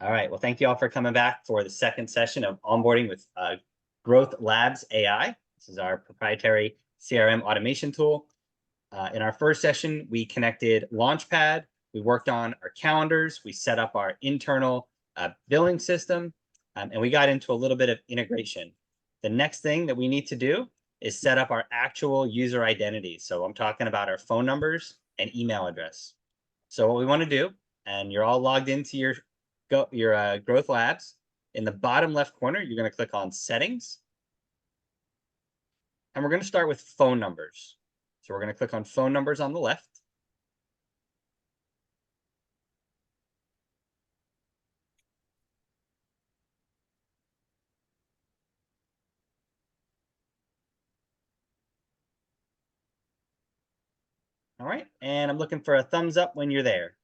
All right. Well, thank you all for coming back for the second session of onboarding with Growth Labs AI. This is our proprietary CRM automation tool. In our first session, we connected Launchpad. We worked on our calendars. We set up our internal billing system, and we got into a little bit of integration. The next thing that we need to do is set up our actual user identities. So I'm talking about our phone numbers and email address. So what we want to do, and you're all logged into your Growth Labs. In the bottom left corner, you're going to click on Settings. And we're going to start with phone numbers. So we're going to click on phone numbers on the left. All right, and I'm looking for a thumbs up when you're there.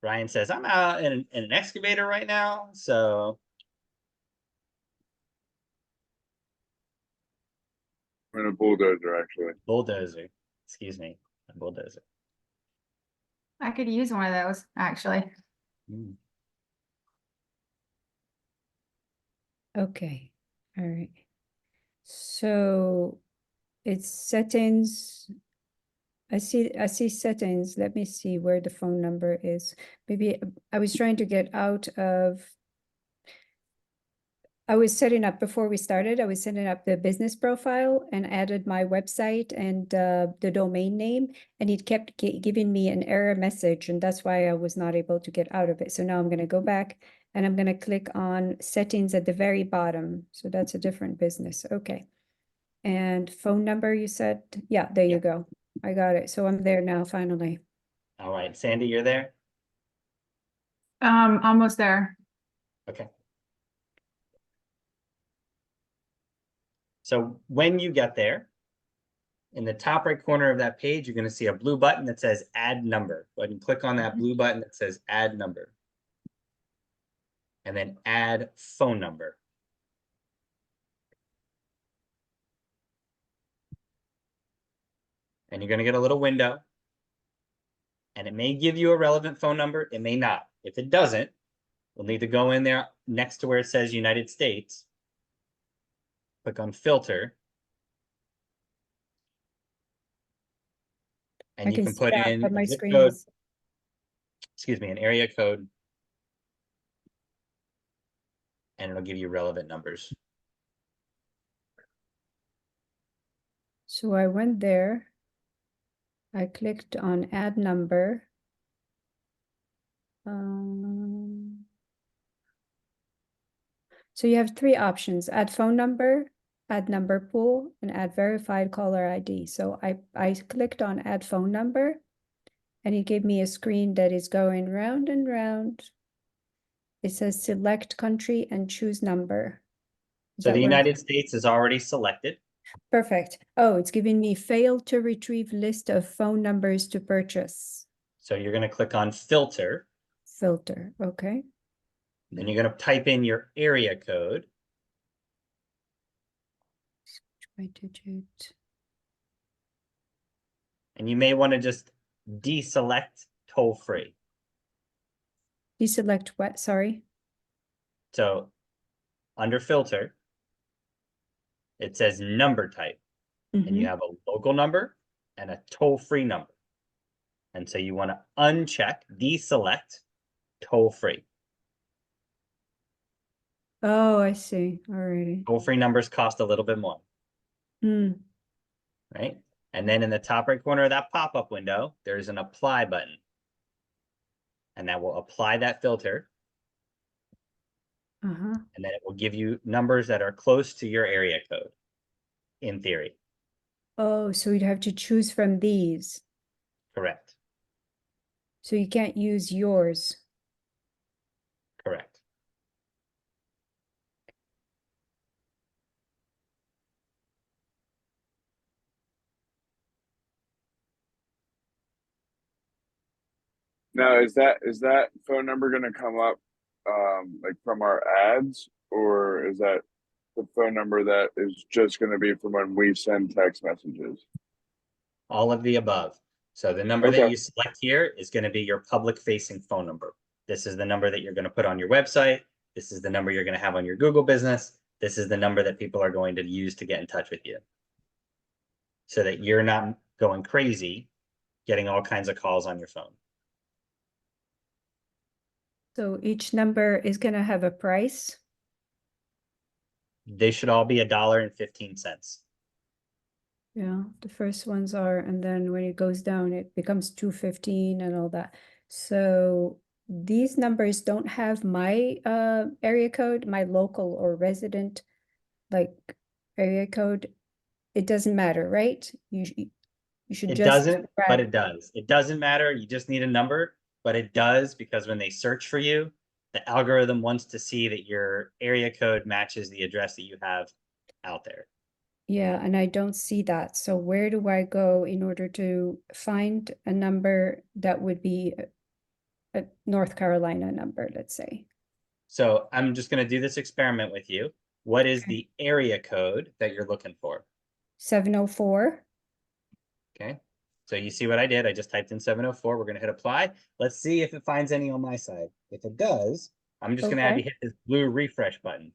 Ryan says, I'm out in an excavator right now, so. I'm in a bulldozer, actually. Bulldozer, excuse me, a bulldozer. I could use one of those, actually. Okay, all right. So it's settings. I see settings. Let me see where the phone number is. Maybe I was trying to get out of. I was setting up before we started. I was setting up the business profile and added my website and the domain name, and it kept giving me an error message, and that's why I was not able to get out of it. So now I'm going to go back and I'm going to click on settings at the very bottom. So that's a different business. Okay. And phone number, you said? Yeah, there you go. I got it. So I'm there now, finally. All right, Sandy, you're there? Almost there. Okay. So when you get there, in the top right corner of that page, you're going to see a blue button that says Add Number. Go ahead and click on that blue button that says Add Number. And then Add Phone Number. And you're going to get a little window. And it may give you a relevant phone number. It may not. If it doesn't, we'll need to go in there next to where it says United States. Click on Filter. And you can put in a zip code. Excuse me, an area code. And it'll give you relevant numbers. So I went there. I clicked on add number. So you have three options: add phone number, add number pool, and add verified caller ID. So I clicked on add phone number, and it gave me a screen that is going round and round. It says select country and choose number. So the United States is already selected. Perfect. Oh, it's giving me failed to retrieve list of phone numbers to purchase. So you're going to click on Filter. Filter, okay. Then you're going to type in your area code. By digit. And you may want to just deselect toll free. Deselect what? Sorry. So under Filter, it says number type. And you have a local number and a toll-free number. And so you want to uncheck, deselect toll-free. Oh, I see. Alrighty. Toll-free numbers cost a little bit more. Right? And then in the top right corner of that pop-up window, there's an apply button. And that will apply that filter. And then it will give you numbers that are close to your area code, in theory. Oh, so you'd have to choose from these. Correct. So you can't use yours. Correct. Now, is that phone number going to come up like from our ads, or is that the phone number that is just going to be from when we send text messages? All of the above. So the number that Okay. you select here is going to be your public facing phone number. This is the number that you're going to put on your website. This is the number you're going to have on your Google business. This is the number that people are going to use to get in touch with you. So that you're not going crazy, getting all kinds of calls on your phone. So each number is gonna have a price. They should all be $1.15. Yeah, the first ones are, and then when it goes down, it becomes 215 and all that. So these numbers don't have my area code, my local or resident like area code. It doesn't matter, right? You should It just doesn't, but grab- it does. It doesn't matter. You just need a number, but it does because when they search for you, the algorithm wants to see that your area code matches the address that you have out there. Yeah, and I don't see that. So where do I go in order to find a number that would be a North Carolina number, let's say? So I'm just going to do this experiment with you. What is Okay. the area code that you're looking for? 704. Okay. So you see what I did? I just typed in 704. We're going to hit apply. Let's see if it finds any on my side. If it does, I'm just going to have you Okay. hit this blue refresh button.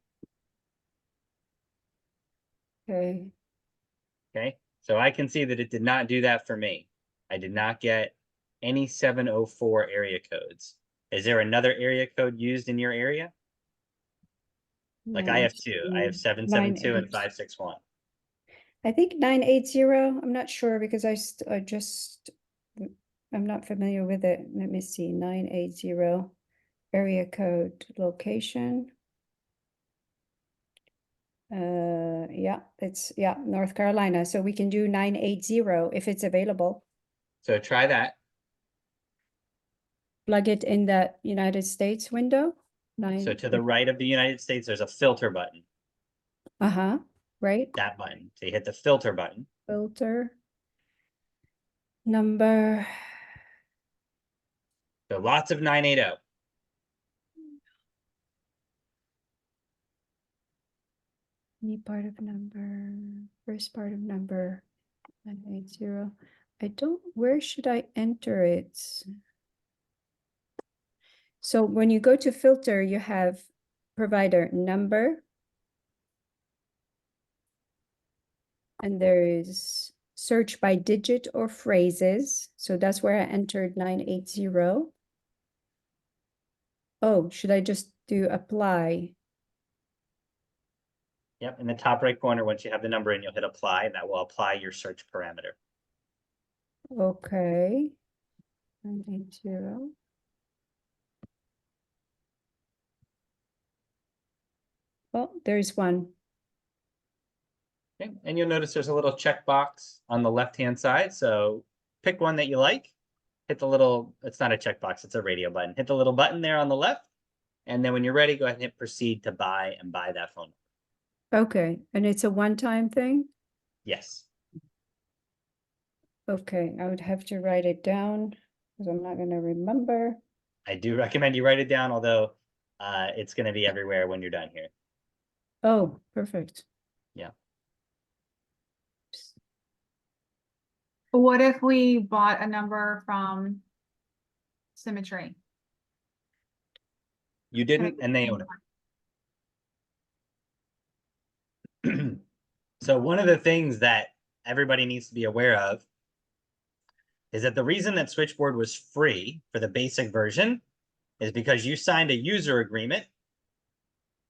Okay. Okay. So I can see that it did not do that for me. I did not get any 704 area codes. Is there another area code used in your area? Like I have two. I have 772 and 561. I think 980. I'm not sure because I'm not familiar with it. Let me see. 980 area code location. Yeah, it's North Carolina. So we can do 980 if it's available. So try that. Plug it in the United States window. So to the right of the United States, there's a filter button. Uh-huh, right? That button. So you hit the filter button. Filter. Number. So lots of 980. Any part of number, first part of number 980. I don't, where should I enter it? So when you go to filter, you have provider number. And there is search by digit or phrases. So that's where I entered 980. Oh, should I just do apply? Yep, in the top right corner, once you have the number in, you'll hit apply, and that will apply your search parameter. Okay. 980. Oh, there's one. Okay, and you'll notice there's a little checkbox on the left-hand side. So pick one that you like. Hit the little, it's not a checkbox, it's a radio button. Hit the little button there on the left. And then when you're ready, go ahead and hit proceed to buy and buy that phone. Okay, and it's a one-time thing? Yes. Okay, I would have to write it down because I'm not going to remember. I do recommend you write it down, although it's going to be everywhere when you're done here. Oh, perfect. Yeah. What if we bought a number from Symmetry? You didn't, and they own it. So one of the things that everybody needs to be aware of is that the reason that Switchboard was free for the basic version is because you signed a user agreement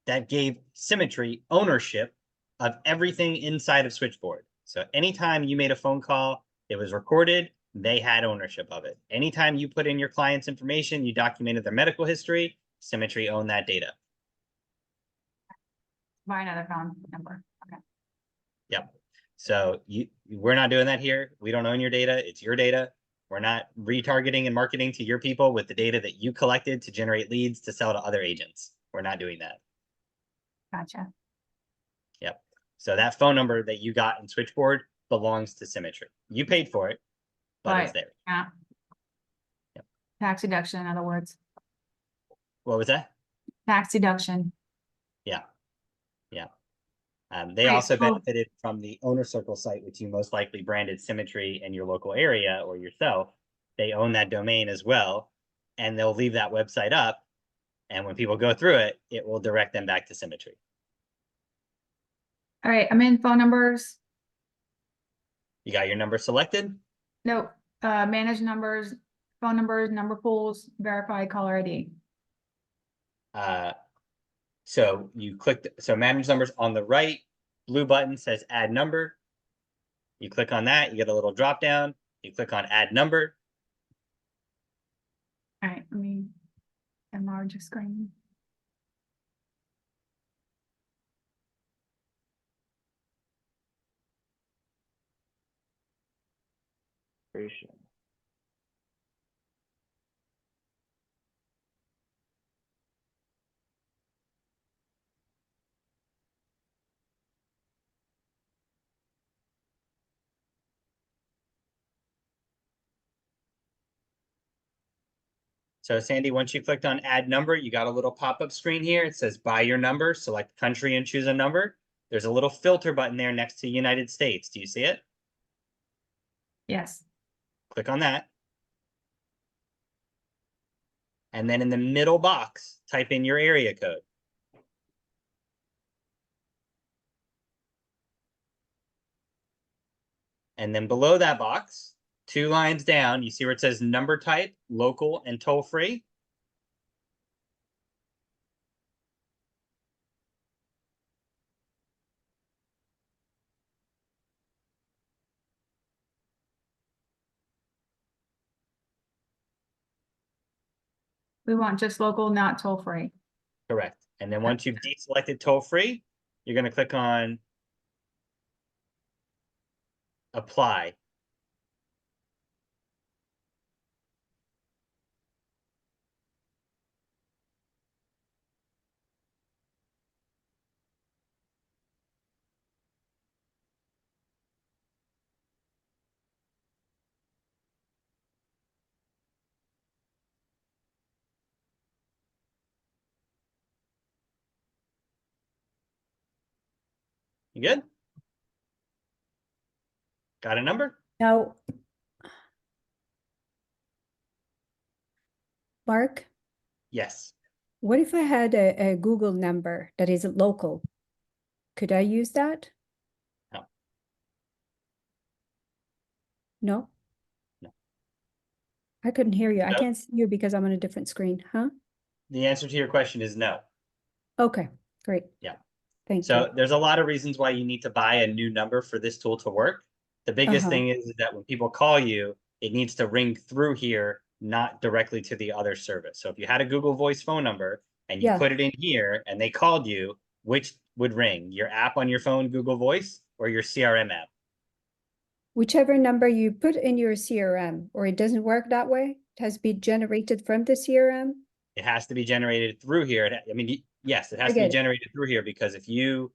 that gave Symmetry ownership of everything inside of Switchboard. So anytime you made a phone call, it was recorded, they had ownership of it. Anytime you put in your client's information, you documented their medical history, Symmetry owned that data. Buy another phone number. Okay. Yep. So we're not doing that here. We don't own your data. It's your data. We're not retargeting and marketing to your people with the data that you collected to generate leads to sell to other agents. We're not doing that. Gotcha. Yep. So that phone number that you got in Switchboard belongs to Symmetry. You paid for it, but it's there. Yeah. Yep. Tax deduction, in other words. What was that? Tax deduction. Yeah. Yeah. They Right, also so- benefited from the owner circle site, which you most likely branded Symmetry in your local area or yourself. They own that domain as well, and they'll leave that website up. And when people go through it, it will direct them back to Symmetry. All right, I'm in phone numbers. You got your number selected? Nope, manage numbers, phone numbers, number pools, verify caller ID. So you clicked, so manage numbers on the right, blue button says add number. You click on that, you get a little drop down. You click on add number. All right, let me enlarge the screen. So Sandy, once you clicked on add number, you got a little pop-up screen here. It says buy your number, select country and choose a number. There's a little filter button there next to United States. Do you see it? Yes, Click on that. And then in the middle box, type in your area code. And then below that box, 2 lines down, you see where it says number type, local, and toll free. we want just local, not toll free. Correct. And then once you've deselected toll free, you're going to click on apply. You good? Got a number? Now, Mark, Yes. what if I had a Google number that is local? Could I use that? No. No? No. I couldn't hear you. I No. can't see you because I'm on a different screen, huh? The answer to your question is no. Okay, great. Yeah. Thank So you. there's a lot of reasons why you need to buy a new number for this tool to work. The biggest Uh-huh. thing is that when people call you, it needs to ring through here, not directly to the other service. So if you had a Google Voice phone number and you Yeah. put it in here and they called you, which would ring? Your app on your phone, Google Voice, or your CRM app? Whichever number you put in your CRM, or it doesn't work that way, it has to be generated from the CRM. It has to be generated through here. I mean, yes, it has I to be get it. generated through here because if you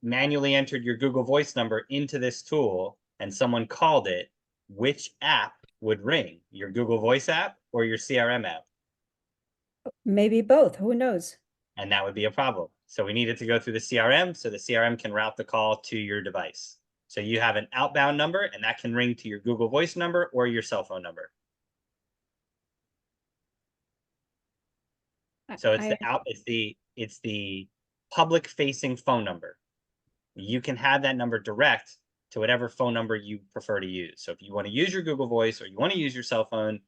manually entered your Google Voice number into this tool and someone called it, which app would ring? Your Google Voice app or your CRM app? Maybe both, who knows? And that would be a problem. So we needed to go through the CRM so the CRM can route the call to your device. So you have an outbound number and that can ring to your Google Voice number or your cell phone number. So it's the public facing phone number. You can have that number direct to whatever phone number you prefer to use. So if you want to use your Google Voice or you want to use your cell phone,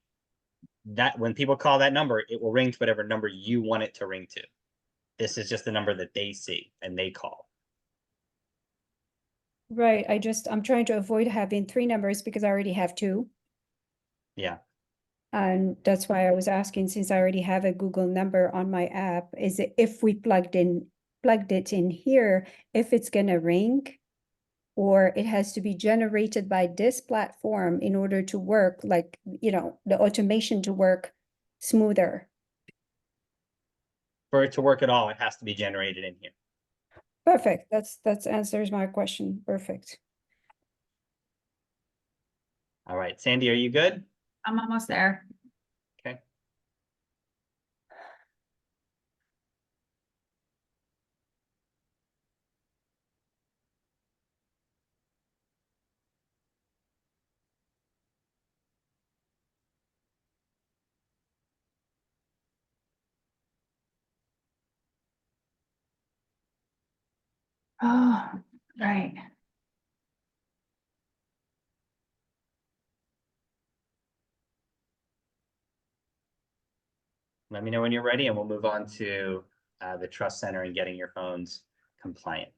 that when people call that number, it will ring to whatever number you want it to ring to. This is just the number that they see and they call. Right, I'm trying to avoid having 3 numbers because I already have 2. Yeah. And that's why I was asking, since I already have a Google number on my app, is it if we plugged it in here, if it's gonna ring? Or it has to be generated by this platform in order to work, like, the automation to work smoother. For it to work at all, it has to be generated in here. Perfect, that's answers my question, perfect. All right, Sandy, are you good? I'm almost there. Okay. Oh, right. Let me know when you're ready and we'll move on to the Trust Center and getting your phones compliant.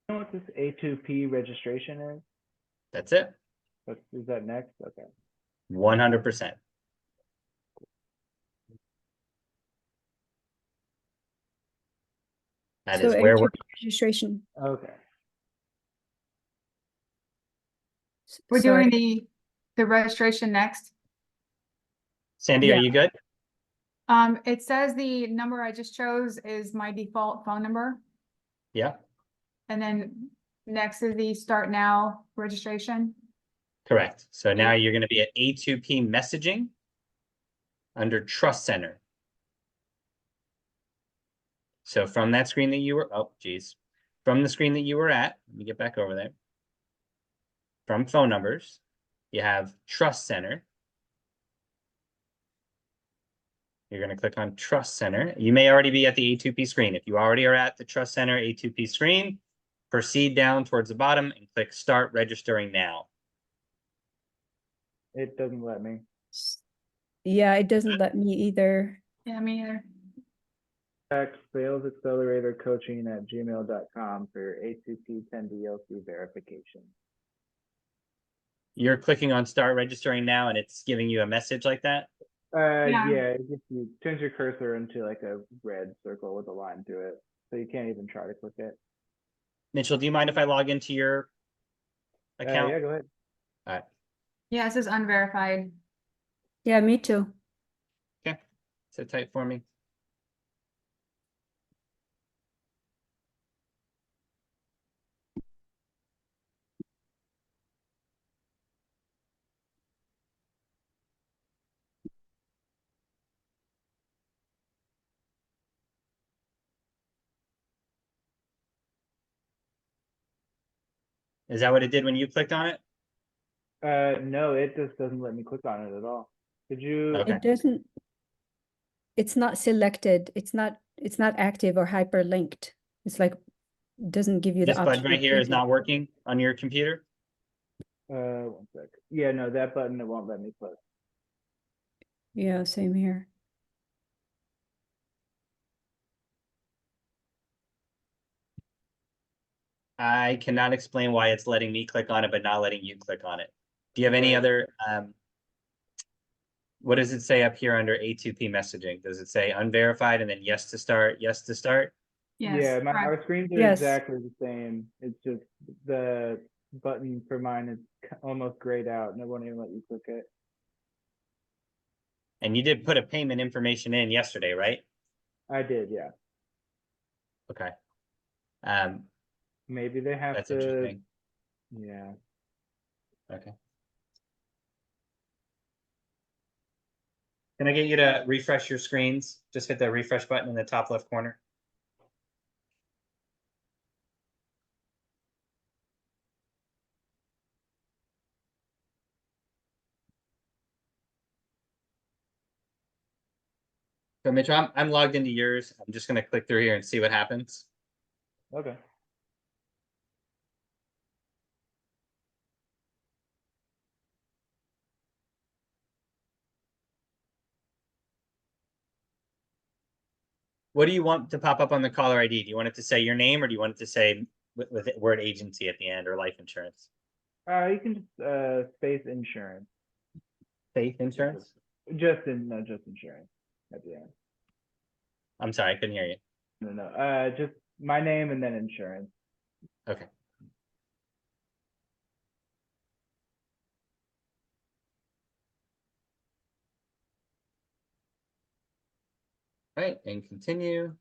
You know what this A2P registration is? That's it. Is that next? Okay. 100%. That So is where A2P we're, registration. Okay. We're Sorry. doing the registration next. Sandy, are Yeah. you good? It says the number I just chose is my default phone number. Yeah, And then next is the start now registration. correct. So now you're going to be at A2P messaging under Trust Center. So from that screen that you were, oh, geez. From the screen that you were at, let me get back over there. From phone numbers, you have Trust Center. You're going to click on Trust Center. You may already be at the A2P screen. If you already are at the Trust Center A2P screen, proceed down towards the bottom and click Start Registering Now. It doesn't let me. Yeah, it doesn't let me either. Yeah, me either. Text salesacceleratorcoaching@gmail.com for your A2P 10DLC verification. You're clicking on Start Registering Now and it's giving you a message like that. Yeah, if you turns your cursor into like a red circle with a line through it, so you can't even try to click it. Mitchell, do you mind if I log into your account? Yeah, go ahead. All right. Yeah, it says unverified. Yeah, me too. Okay. Sit tight for me. Is that what it did when you clicked on it? No, it just doesn't let me click on it at all. Did you? Okay. It doesn't, it's not selected. It's not active or hyperlinked. It's like, doesn't give you the This button option. right to here click is it. not working on your computer? 1 sec. Yeah, no, that button it won't let me click. Yeah, same here. I cannot explain why it's letting me click on it, but not letting you click on it. Do you have any Right. other, what does it say up here under A2P messaging? Does it say unverified and then yes to start, yes to start? Yes, Yeah, correct. our screens are Yes. exactly the same. It's just the button for mine is almost grayed out and it won't even let you click it. And you did put a payment information in yesterday, right? I did, yeah. Okay. Maybe they have That's to, interesting. yeah. Okay. Can I get you to refresh your screens? Just hit the refresh button in the top left corner. So Mitchell, I'm logged into yours. I'm just gonna click through here and see what happens. Okay. What do you want to pop up on the caller ID? Do you want it to say your name or do you want it to say with the word agency at the end or life insurance? You can just space insurance. Faith insurance? Just insurance at the end. I'm sorry, I couldn't hear you. No. Just my name and then insurance. Okay. All right, and continue.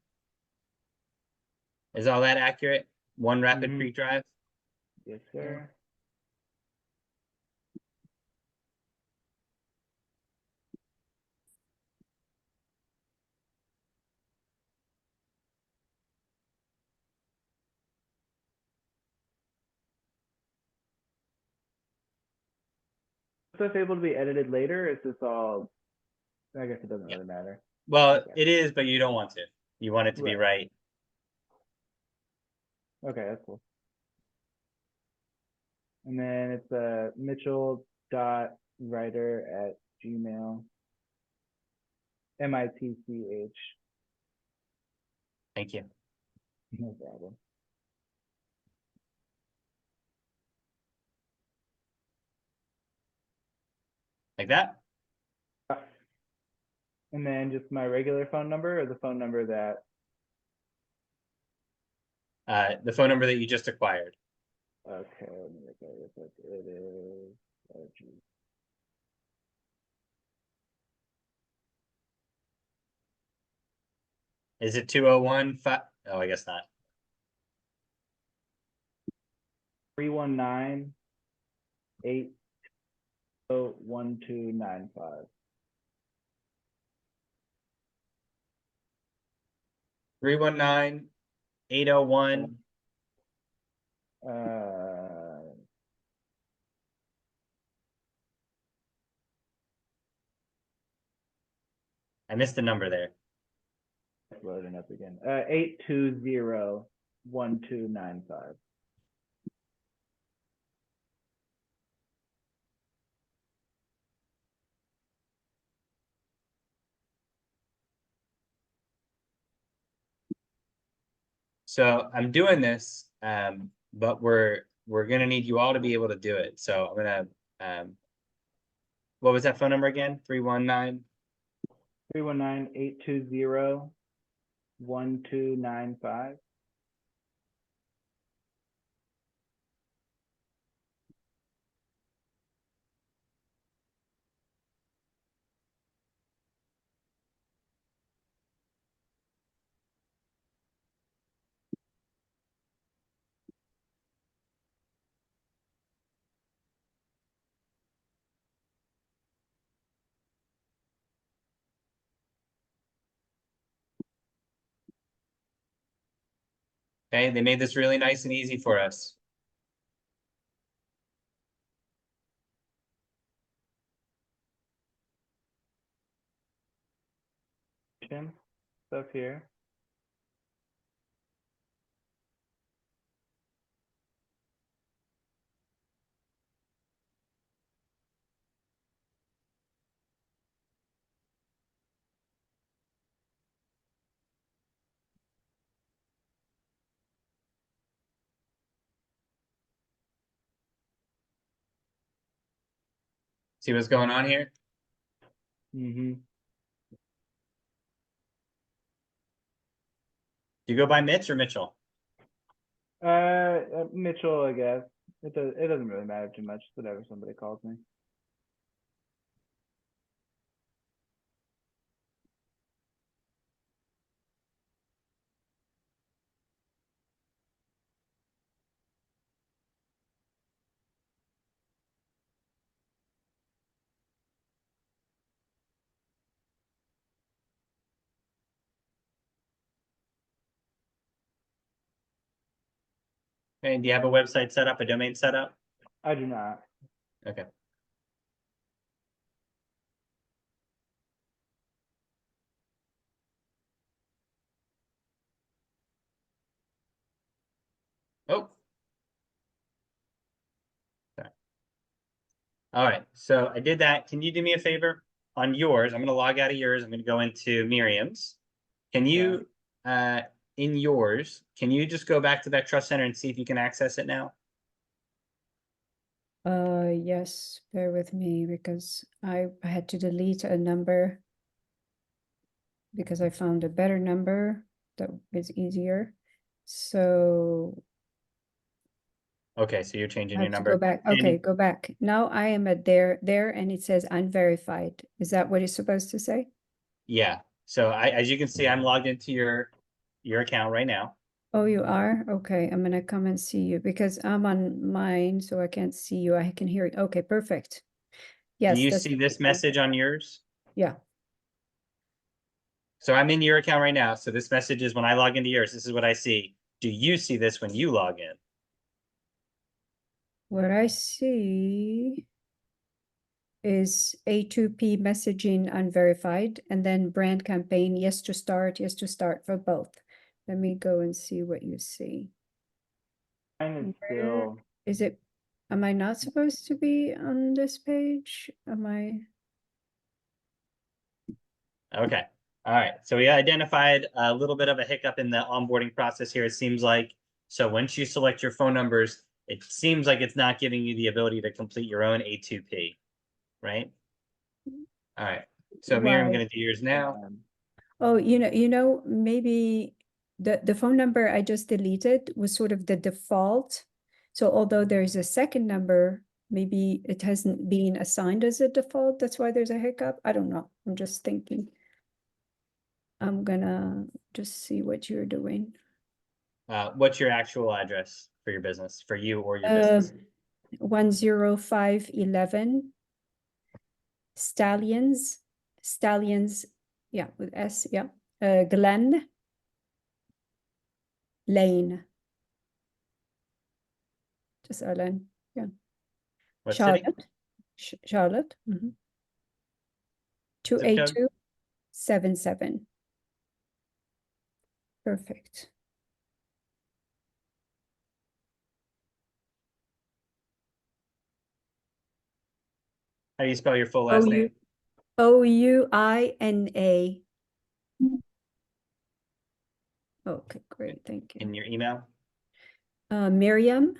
Is all that accurate? One rapid Mhm. pre-drive? Yes, sir. So it's able to be edited later. Is this all? I guess it doesn't Yeah. really matter. Well, Okay. it is, but you don't want to. You want it to be Right. right. Okay, that's cool. And then it's Mitchell.writer@gmail. MITCH. Thank you. No problem. Like that? And then just my regular phone number or the phone number that, The phone number that you just acquired. okay, let me look at it. It is, oh geez. Is it 201? Oh, I guess not. 319-801-295. 319-801. I missed the number there. It's loading up again. 820-1295. So I'm doing this, but we're gonna need you all to be able to do it. So I'm gonna what was that phone number again? 319. 319-820-1295. Okay, they made this really nice and easy for us. Stuff here. See what's going on here? Mm-hmm. Do you go by Mitch or Mitchell? Mitchell, I guess. It doesn't really matter too much, whatever somebody calls me. Okay, do you have a website set up, a domain set up? I do not. Okay. Oh. Sorry. All right, so I did that. Can you do me a favor on yours? I'm gonna log out of yours. I'm gonna go into Miriam's. Can you, in yours, can you just go back to that trust center and see if you can access it now? Yes, bear with me because I had to delete a number because I found a better number that is easier. So Okay, so you're changing I your have to go number. back. And Okay, go back. Now I am at there, and it says unverified. Is that what it's supposed to say? yeah, so as you can see, I'm logged into your account right now. Oh, you are? Okay, I'm gonna come and see you because I'm on mine, so I can't see you. I can hear it. Okay, perfect. Do Yes, you that's see this message on yours? yeah. So I'm in your account right now. So this message is when I log into yours, this is what I see. Do you see this when you log in? What I see is A2P messaging unverified, and then brand campaign, yes to start for both. Let me go and see what you see. Mine is Where still, is it? Am I not supposed to be on this page? Am I? Okay, all right, so we identified a little bit of a hiccup in the onboarding process here, it seems like. So once you select your phone numbers, it seems like it's not giving you the ability to complete your own A2P, right? All right, so Miriam, I'm Why? gonna do yours now. Oh, maybe the phone number I just deleted was sort of the default. So although there's a second number, maybe it hasn't been assigned as a default. That's why there's a hiccup. I don't know. I'm just thinking. I'm gonna just see what you're doing. What's your actual address for your business, for you or your business? 10511 Stallions, yeah, with S, yeah. Glen Lane. Just Ellen, yeah. What city? Charlotte. Mhm. Zip code? 28277. Perfect. How do you spell your full last name? Ouina. Okay, great, thank you. In your email? Miriam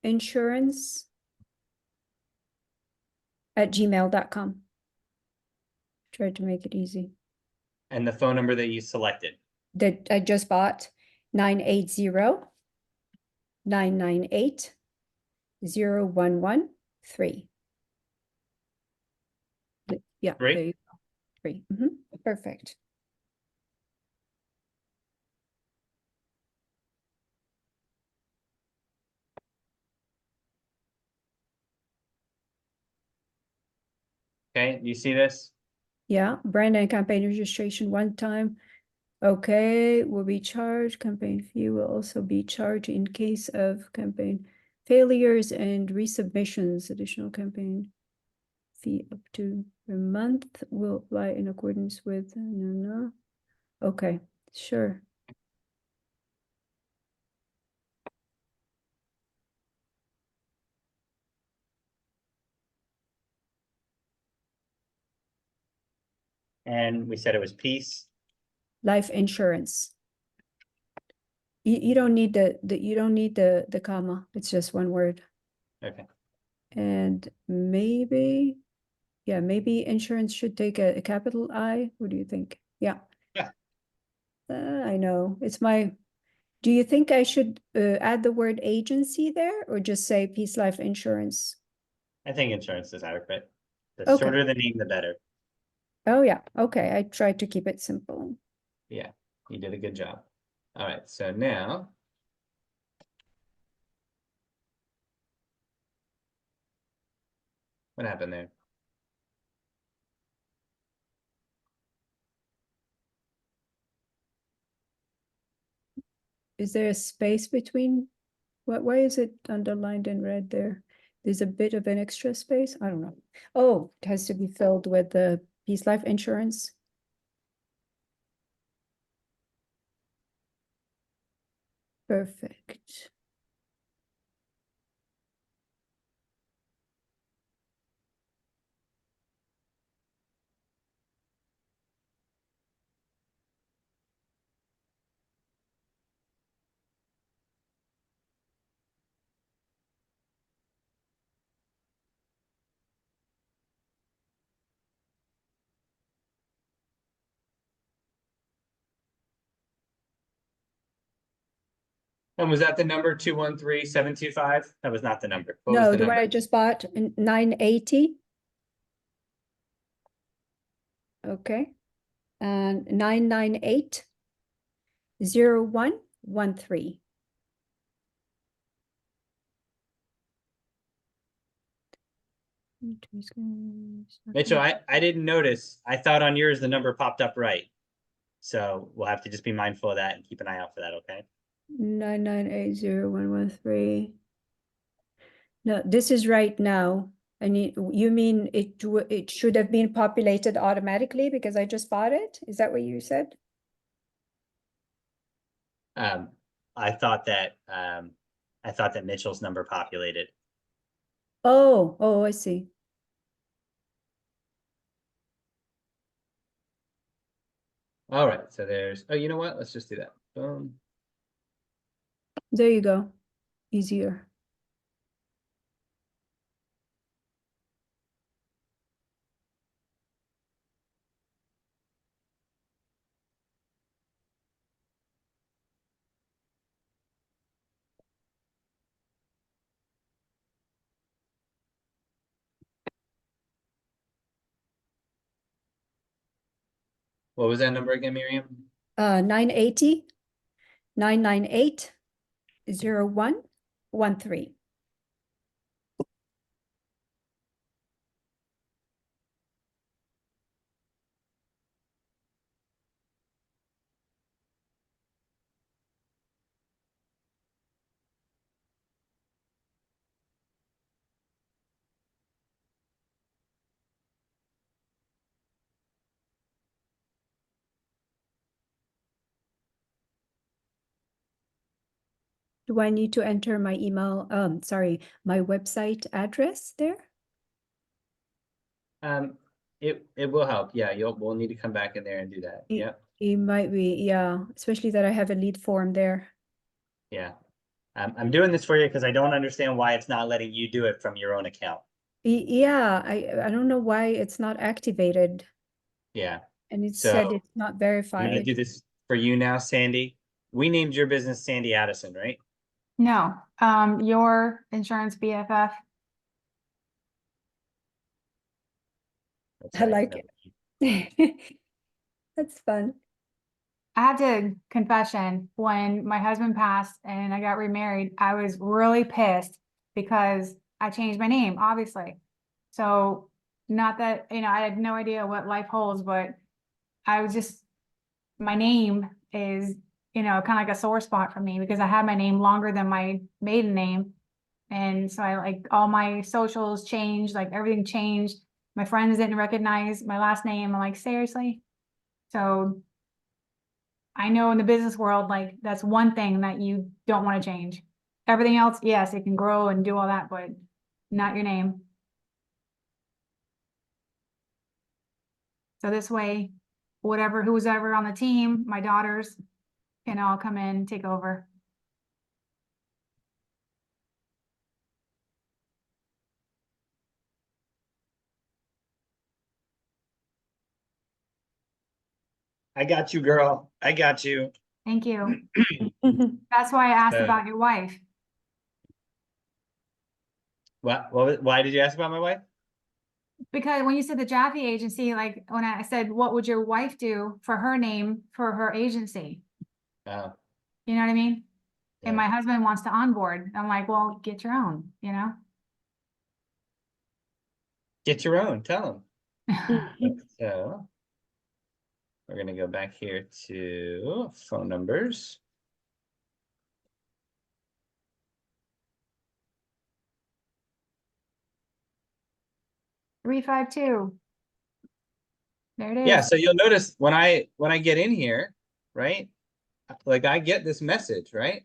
Insurance @gmail.com. Tried to make it easy. And the phone number that you selected? That I just bought 980-998-0113. Yeah, Three? there you go. 3. Perfect. Okay, you see this? Yeah, brand and campaign registration one time. Okay, will be charged. Campaign fee will also be charged in case of campaign failures and resubmissions. Additional campaign fee up to a month will apply in accordance with. No. Okay, sure. And we said it was peace. Life insurance. You don't need the comma. It's just one word. Okay, And maybe, yeah, maybe insurance should take a capital I. What do you think? Yeah. Yeah. I know. It's my. Do you think I should add the word agency there or just say Peace Life Insurance? I think insurance is adequate. The Okay. shorter the name, the better. Oh, yeah. Okay. I tried to keep it simple. Yeah, you did a good job. All right, so now. What happened there? Is there a space between? Why is it underlined in red there? There's a bit of an extra space. I don't know. Oh, it has to be filled with the Peace Life Insurance. Perfect. And was that the number 213-725? That was not the number. What was No, the the one number? I just bought, 980. Okay. And 998-0113. Mitchell, I didn't notice. I thought on yours the number popped up right. So we'll have to just be mindful of that and keep an eye out for that, okay? 998-0113. No, this is right now. And you mean it should have been populated automatically because I just bought it? Is that what you said? I thought that I thought that Mitchell's number populated. Oh, I see. All right, so there's, oh, you know what? Let's just do that. Boom. There you go. Easier. What was that number again, Miriam? 980 998 0113. Do I need to enter my email, sorry, my website address there? It will help. Yeah, we'll need to come back in there and do that. It- Yeah, It might be, yeah, especially that I have a lead form there. yeah. I'm doing this for you because I don't understand why it's not letting you do it from your own account. Yeah, I don't know why it's not activated Yeah. and it So said it's not I'm gonna verified. do this for you now, Sandy. We named your business Sandy Addison, right? No, your insurance BFF. That's I right. like No, it. That's fun. I have to confession, when my husband passed and I got remarried, I was really pissed because I changed my name, obviously. So not that, I had no idea what life holds, but I was just, my name is, kind of like a sore spot for me because I had my name longer than my maiden name. And so I like all my socials changed, like everything changed. My friends didn't recognize my last name. I'm like, seriously? So I know in the business world, like that's one thing that you don't want to change. Everything else, yes, it can grow and do all that, but not your name. So this way, who's ever on the team, my daughters can all come in and take over. I got you, girl. I got you. Thank you. That's why I asked So- about your wife. Why did you ask about my wife? Because when you said the Jaffe agency, like when I said, what would your wife do for her name for her agency? Oh, You know what I mean? And yeah. my husband wants to onboard. I'm like, well, get your own, Get your own, tell them. So we're gonna go back here to phone numbers. Three, 5, 2. There it is. Yeah, so you'll notice when I get in here, right? Like I get this message, right?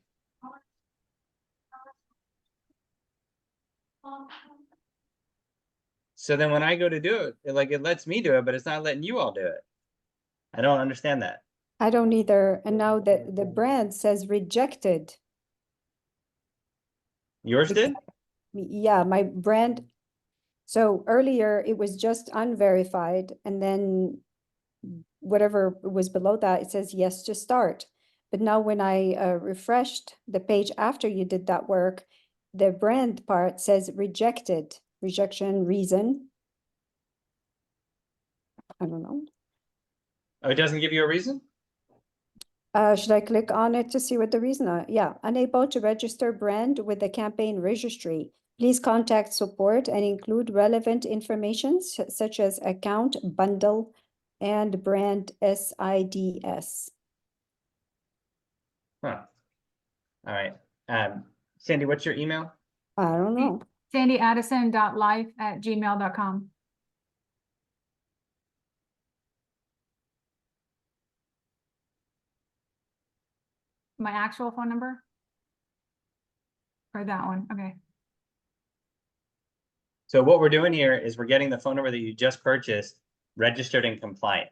So then when I go to do it, it lets me do it, but it's not letting you all do it. I don't understand that. I don't either. And now the brand says rejected. Yours did? Yeah, my brand. So earlier it was just unverified, and then whatever was below that, it says yes to start. But now when I refreshed the page after you did that work, the brand part says rejected, rejection reason. I don't know. Oh, it doesn't give you a reason? Should I click on it to see what the reason are? Yeah, unable to register brand with the campaign registry. Please contact support and include relevant information such as account, bundle, and brand SIDS. Huh. All right. Sandy, what's your email? I don't know. sandyaddison.life@gmail.com. My actual phone number? for that one, okay. So what we're doing here is we're getting the phone number that you just purchased registered and compliant.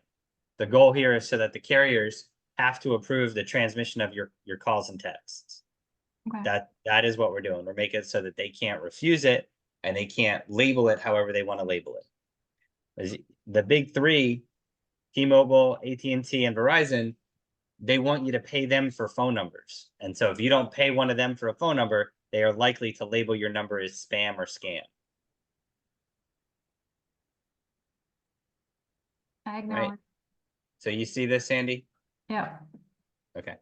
The goal here is so that the carriers have to approve the transmission of your calls and texts. Okay. That is what we're doing. We're making it so that they can't refuse it and they can't label it however they want to label it. The big three, T-Mobile, AT&T, and Verizon, they want you to pay them for phone numbers. And so if you don't pay one of them for a phone number, they are likely to label your number as spam or scam. I acknowledge. So you see this, Sandy? Yeah. Okay.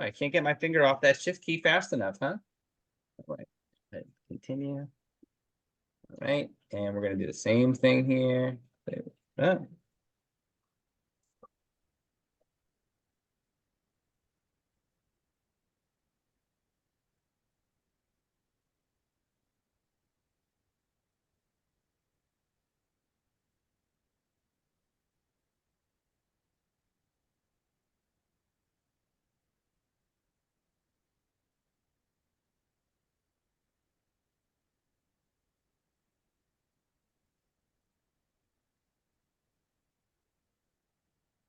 I can't get my finger off that shift key fast enough, huh? All right. Continue. All right. And we're going to do the same thing here. Oh.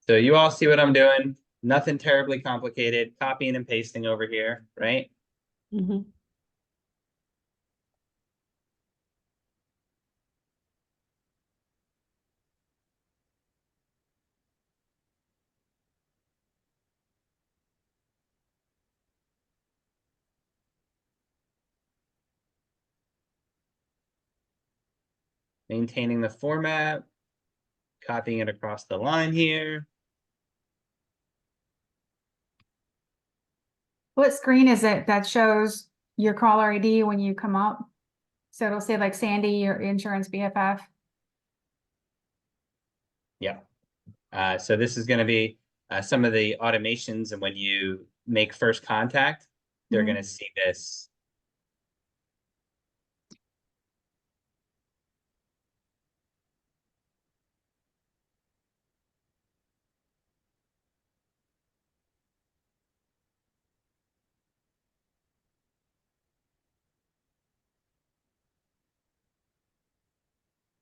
So you all see what I'm doing? Nothing terribly complicated. Copying and pasting over here, right? Mhm. Maintaining the format, copying it across the line here. What screen is it that shows your caller ID when you come up? So it'll say like Sandy, your insurance BFF. Yeah. So this is going to be some of the automations, and when you make first contact, they're Mhm. going to see this.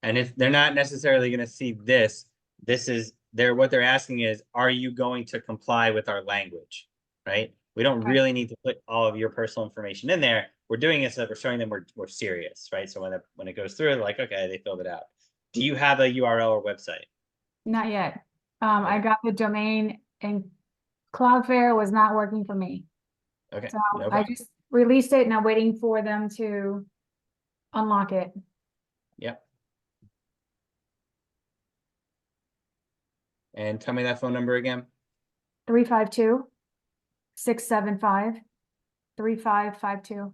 And if they're not necessarily going to see this, what they're asking is, are you going to comply with our language? Right? We don't Right. really need to put all of your personal information in there. We're doing it so that we're showing them we're serious, right? So when it goes through, they're like, okay, they filled it out. Do you have a URL or website? Not yet. I Okay. got the domain and Cloudflare was not working for me. Okay, So no I problem. just released it and I'm waiting for them to unlock it. Yep. And tell me that phone number again. 352-675-3552.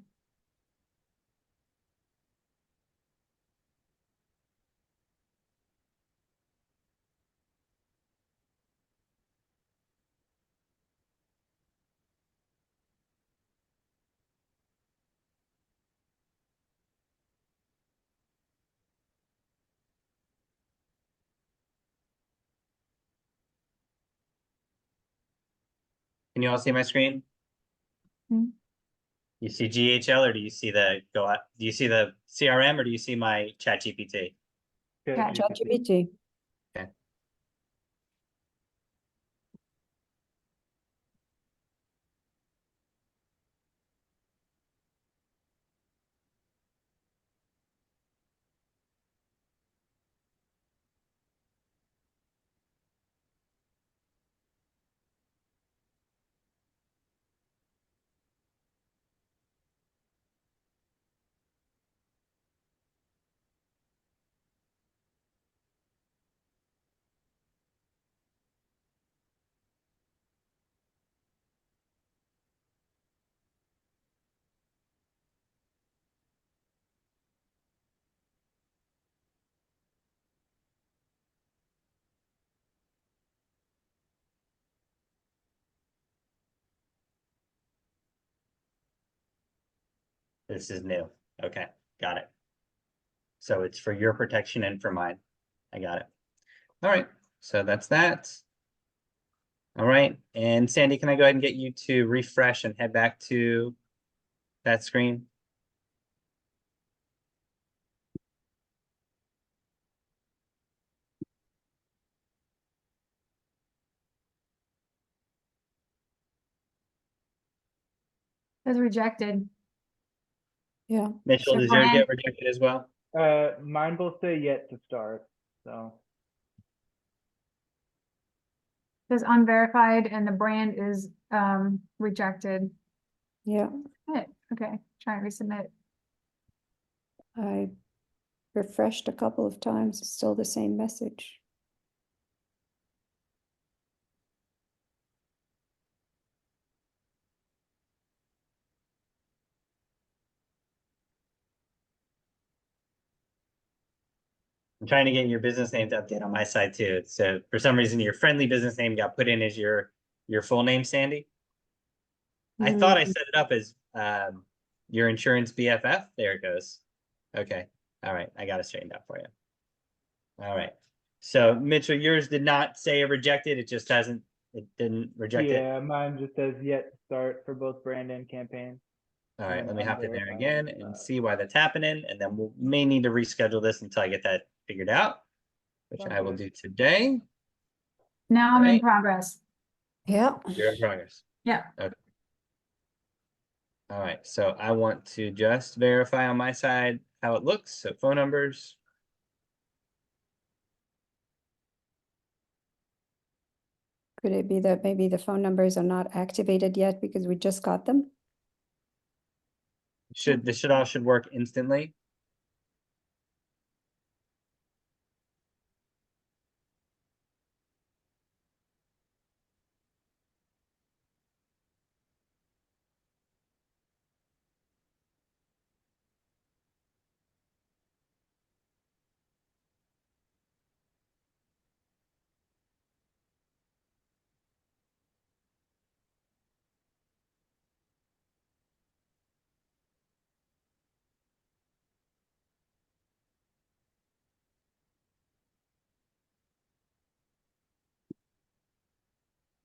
Can you all see my screen? Hmm. You see GHL, or do you see the do you see the CRM, or do you see my chat GPT? Yeah. ChatGPT. Okay. This is new. Okay, got it. So it's for your protection and for mine. I got it. All right, so that's that. All right, and Sandy, can I go ahead and get you to refresh and head back to that screen? It was rejected. Yeah. Mitchell, So does yours Brian- get rejected as well? Mine will say yet to start, so. Says unverified and the brand is rejected. Yeah. Okay, try and resubmit. I refreshed a couple of times, it's still the same message. I'm trying to get your business name to update on my side too. So for some reason, your friendly business name got put in as your full name, Sandy. I thought I set it up as your insurance BFF. There it goes. Okay. All right. I got it straightened out for you. All right. So Mitchell, yours did not say rejected. It just hasn't. It didn't reject it. Yeah, mine just says yet to start for both brand and campaign. All right. and Let me hop in there unverified again is and not. see why that's happening, and then we may need to reschedule this until I get that figured out, which Sounds I will good. do today. Now I'm in Right. progress. Yeah. You're in progress. Yeah. Okay. All right, so I want to just verify on my side how it looks. So phone numbers. Could it be that maybe the phone numbers are not activated yet because we just got them? This all should work instantly.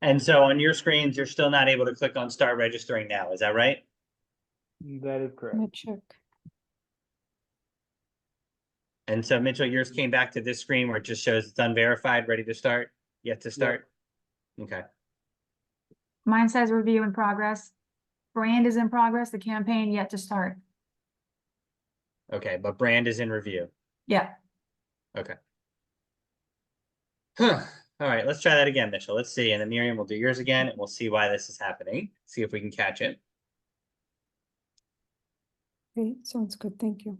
And so on your screens, you're still not able to click on start registering now. Is that right? That is correct. Let me check. And so Mitchell, yours came back to this screen where it just shows it's unverified, ready to start, yet to start. Okay. Mine says review in progress. Brand is in progress, the campaign yet to start. Okay, but brand is in review. Yeah. Okay. Huh. All right, let's try that again, Mitchell. Let's see. And then Miriam will do yours again, and we'll see why this is happening. See if we can catch it. Great, sounds good, thank you.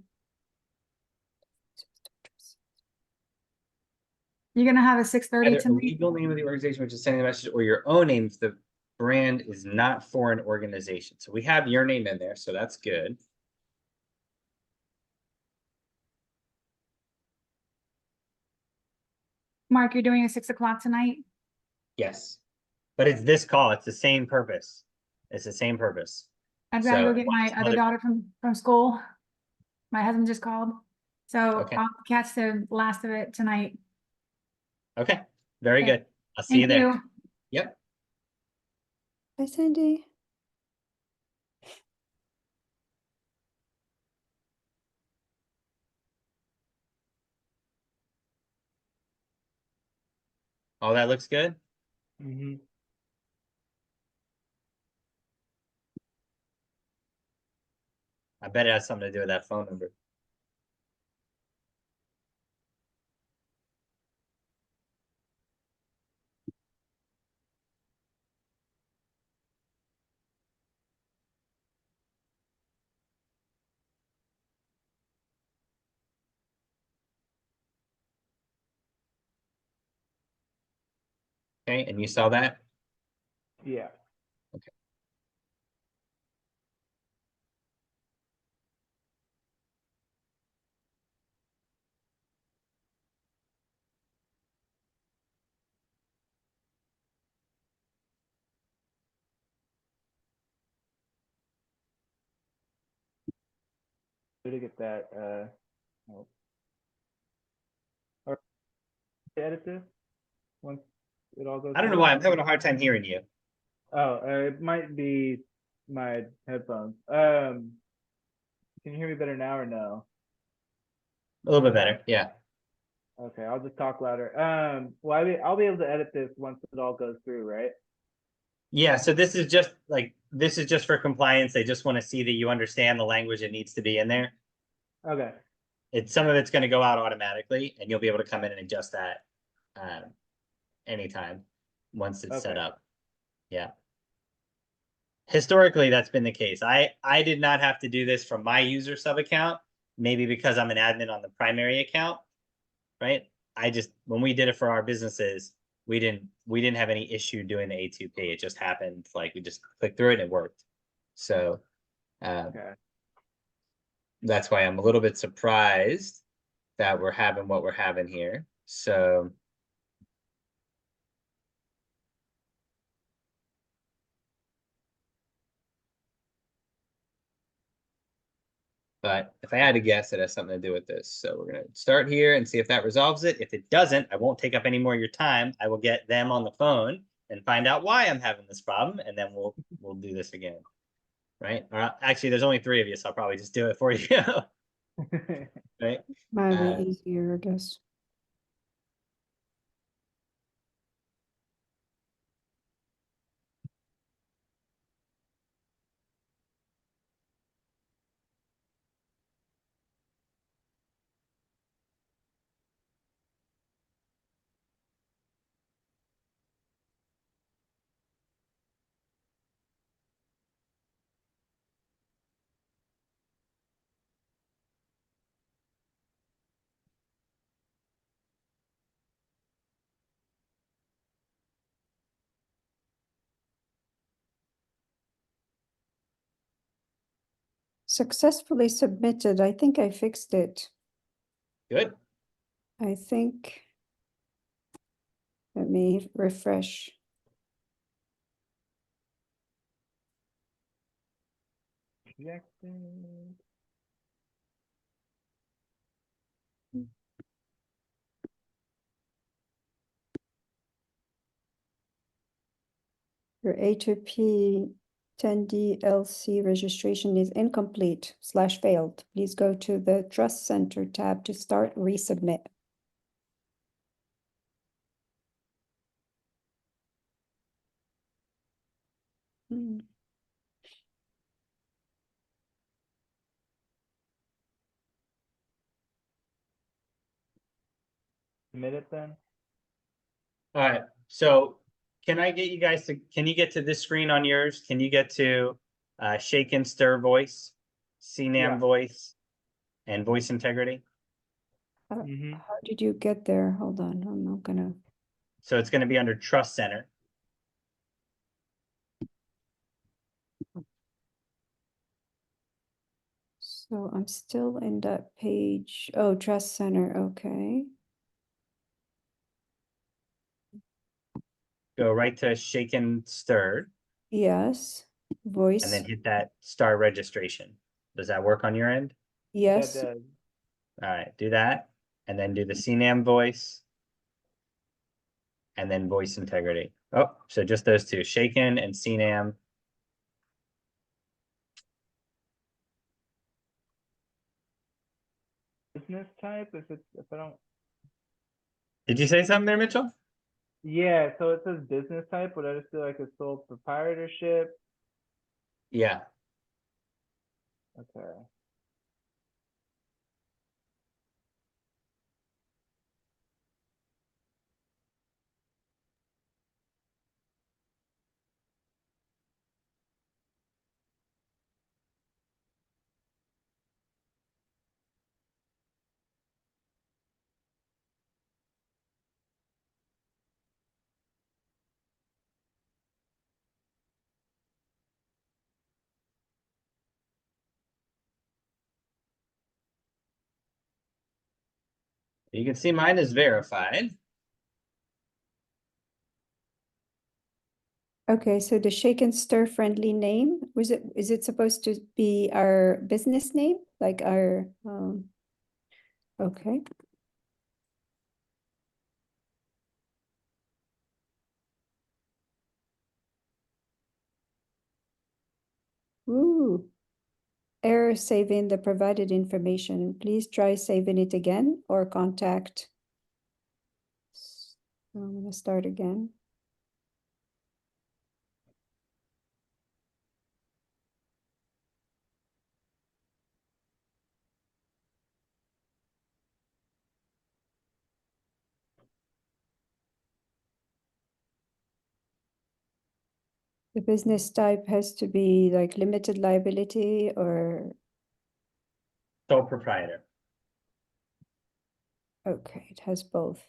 You're gonna have a 6:30 Either a tonight? legal name of the organization which is sending the message or your own name if the brand is not for an organization. So we have your name in there, so that's good. Mark, you're doing a 6 o'clock tonight? Yes. But it's this call. It's the same purpose. It's the same purpose. I've gotta So go get my some other other- daughter from school. My husband just called. So Okay. I'll catch the last of it tonight. Okay, very Okay. good. I'll see you Thank there. you. Yep. Hi, Sandy. All that looks good. Mm-hmm. I bet it has something to do with that phone number. Okay, and you saw that? Yeah. to get that, oh. Or edit this once it all goes I don't know through? why I'm having a hard time hearing you. Oh, it might be my headphones. Can you hear me better now or no? A little bit better. Yeah. Okay, I'll just talk louder. Well, I'll be able to edit this once it all goes through, right? Yeah. So this is just for compliance. They just want to see that you understand the language that needs to be in there. Okay. Some of it's going to go out automatically, and you'll be able to come in and adjust that anytime once it's set Okay. up. Yeah. Historically, that's been the case. I did not have to do this from my user sub account, maybe because I'm an admin on the primary account, right? When we did it for our businesses, we didn't have any issue doing the A2P. It just happened, like we just clicked through it and it worked. So Okay. that's why I'm a little bit surprised that we're having what we're having here. So but if I had to guess, it has something to do with this. So we're gonna start here and see if that resolves it. If it doesn't, I won't take up any more of your time. I will get them on the phone and find out why I'm having this problem, and then we'll do this again. Right? Actually, there's only 3 of you, so I'll probably just do it for you. Right? Might Uh, be easier, I guess. Successfully submitted. I think I fixed it. good. I think. Let me refresh. Rejected. Your A2P 10DLC registration is incomplete/failed. Please go to the Trust Center tab to start resubmit. Hmm. Submit it then. All right. So can I get you guys can you get to this screen on yours? Can you get to shake and stir voice, CNAM Yeah. voice, and voice integrity? Mm-hmm. How did you get there? Hold on, I'm not gonna. So it's going to be under Trust Center. So I'm still in that page. Oh, Trust Center, okay. Go right to shake and stir, Yes, and voice, then hit that star registration. Does that work on your end? That yes, does. All right, do that, and then do the CNAM voice, and then voice integrity. Oh, so just those two, shaken and CNAM. Business type, if I don't. Did you say something there, Mitchell? Yeah, so it says business type, but I just feel like it's sole proprietorship. Yeah. Okay. You can see mine is verified. Okay, so the Shake and Stir friendly name, is it supposed to be our business name? Like our, okay. Ooh. Error saving the provided information. Please try saving it again or contact. I'm gonna start again. The business type has to be like limited liability or, Sole proprietor. okay, it has both.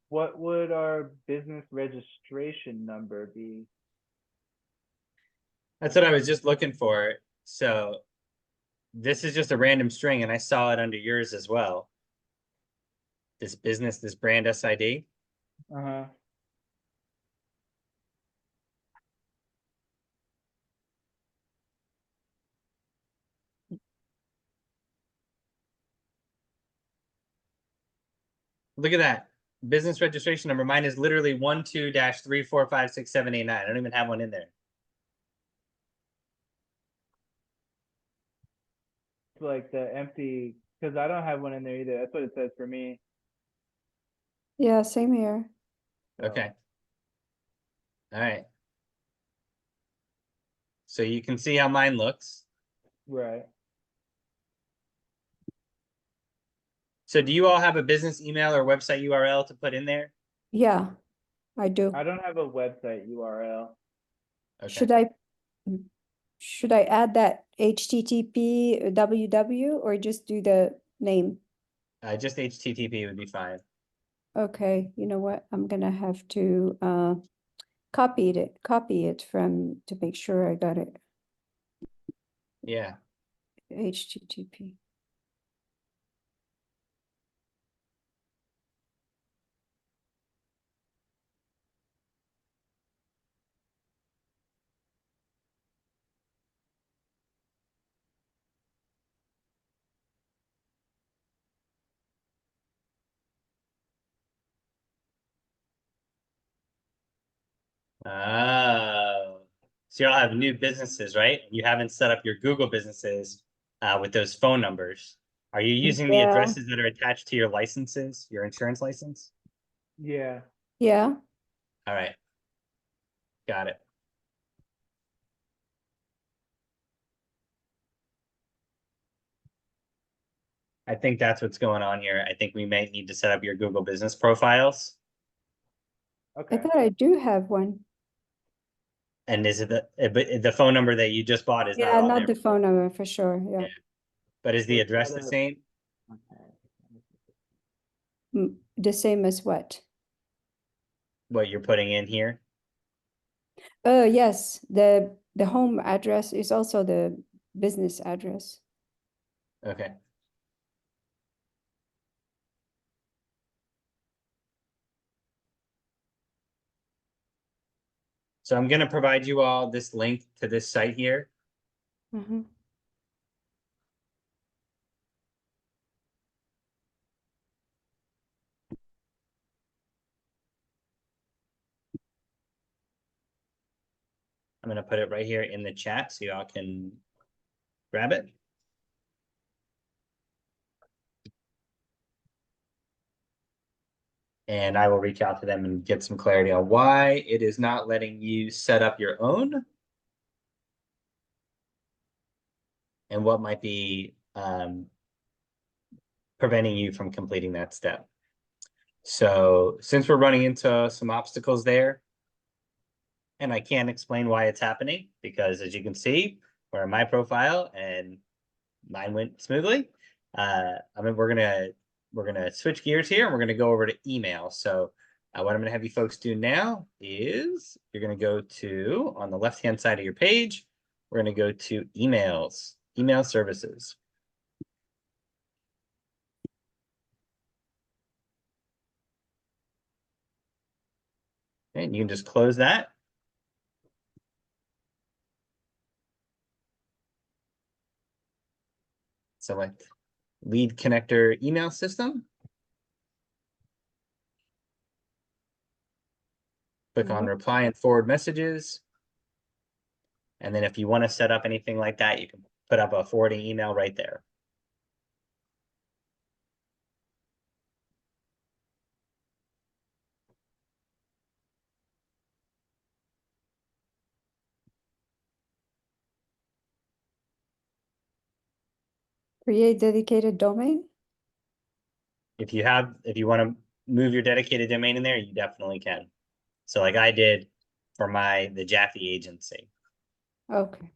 What would our business registration number be? That's what I was just looking for. So this is just a random string, and I saw it under yours as well. This business, this brand SID. Uh-huh. Look at that. Business registration number. Mine is literally 12-3456789. I don't even have one in there. It's like the empty, because I don't have one in there either. That's what it says for me. Yeah, same here. So, Okay. All right. So you can see how mine looks. Right. So do you all have a business email or website URL to put in there? Yeah, I do. I don't have a website URL. Okay. Should I add that HTTP www or just do the name? Just HTTP would be fine. Okay, you know what? I'm gonna have to copy it from to make sure I got it. Yeah. HTTP. Oh. So y'all have new businesses, right? You haven't set up your Google businesses with those phone numbers. Are you using the Yeah. addresses that are attached to your licenses, your insurance license? Yeah. Yeah. All right. Got it. I think that's what's going on here. I think we may need to set up your Google business profiles. I Okay. thought I do have one. And is it the phone number that you just bought is not Yeah, on not there? the phone number for sure. Yeah. Yeah. But is the So address set the up- same? Okay. The same as what? What you're putting in here? Oh, yes. The home address is also the business address. Okay. So I'm going to provide you all this link to this site here. Mhm. I'm going to put it right here in the chat so y'all can grab it. And I will reach out to them and get some clarity on why it is not letting you set up your own and what might be preventing you from completing that step. So since we're running into some obstacles there, and I can't explain why it's happening, because as you can see, we're in my profile and mine went smoothly. We're gonna switch gears here and we're gonna go over to email. So what I'm gonna have you folks do now is you're gonna go to, on the left-hand side of your page, we're gonna go to emails, email services. And you can just close that. Select lead connector email system. Click on reply and forward messages. And then if you want to set up anything like that, you can put up a forwarding email right there. Create dedicated domain. If you want to move your dedicated domain in there, you definitely can. So like I did for the Jaffe agency. Okay.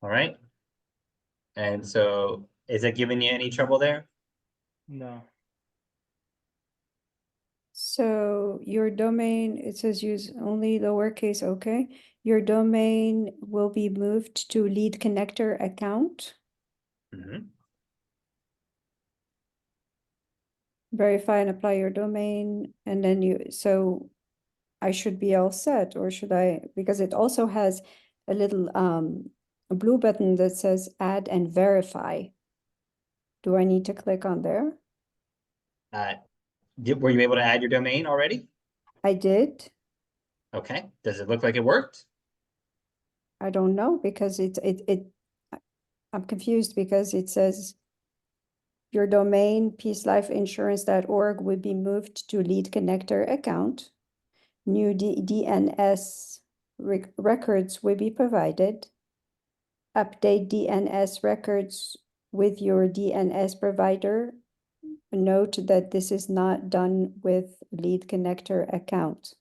All right. And so is it giving you any trouble there? No. So your domain, it says use only lowercase, okay. Your domain will be moved to lead connector account. Mhm. Verify and apply your domain, and then so I should be all set, or should I, because it also has a little a blue button that says add and verify. Do I need to click on there? Were you able to add your domain already? I did. Okay. Does it look like it worked? I don't know, because I'm confused because it says your domain, peacelifeinsurance.org, would be moved to lead connector account. New DNS records will be provided. Update DNS records with your DNS provider. Note that this is not done with lead connector account.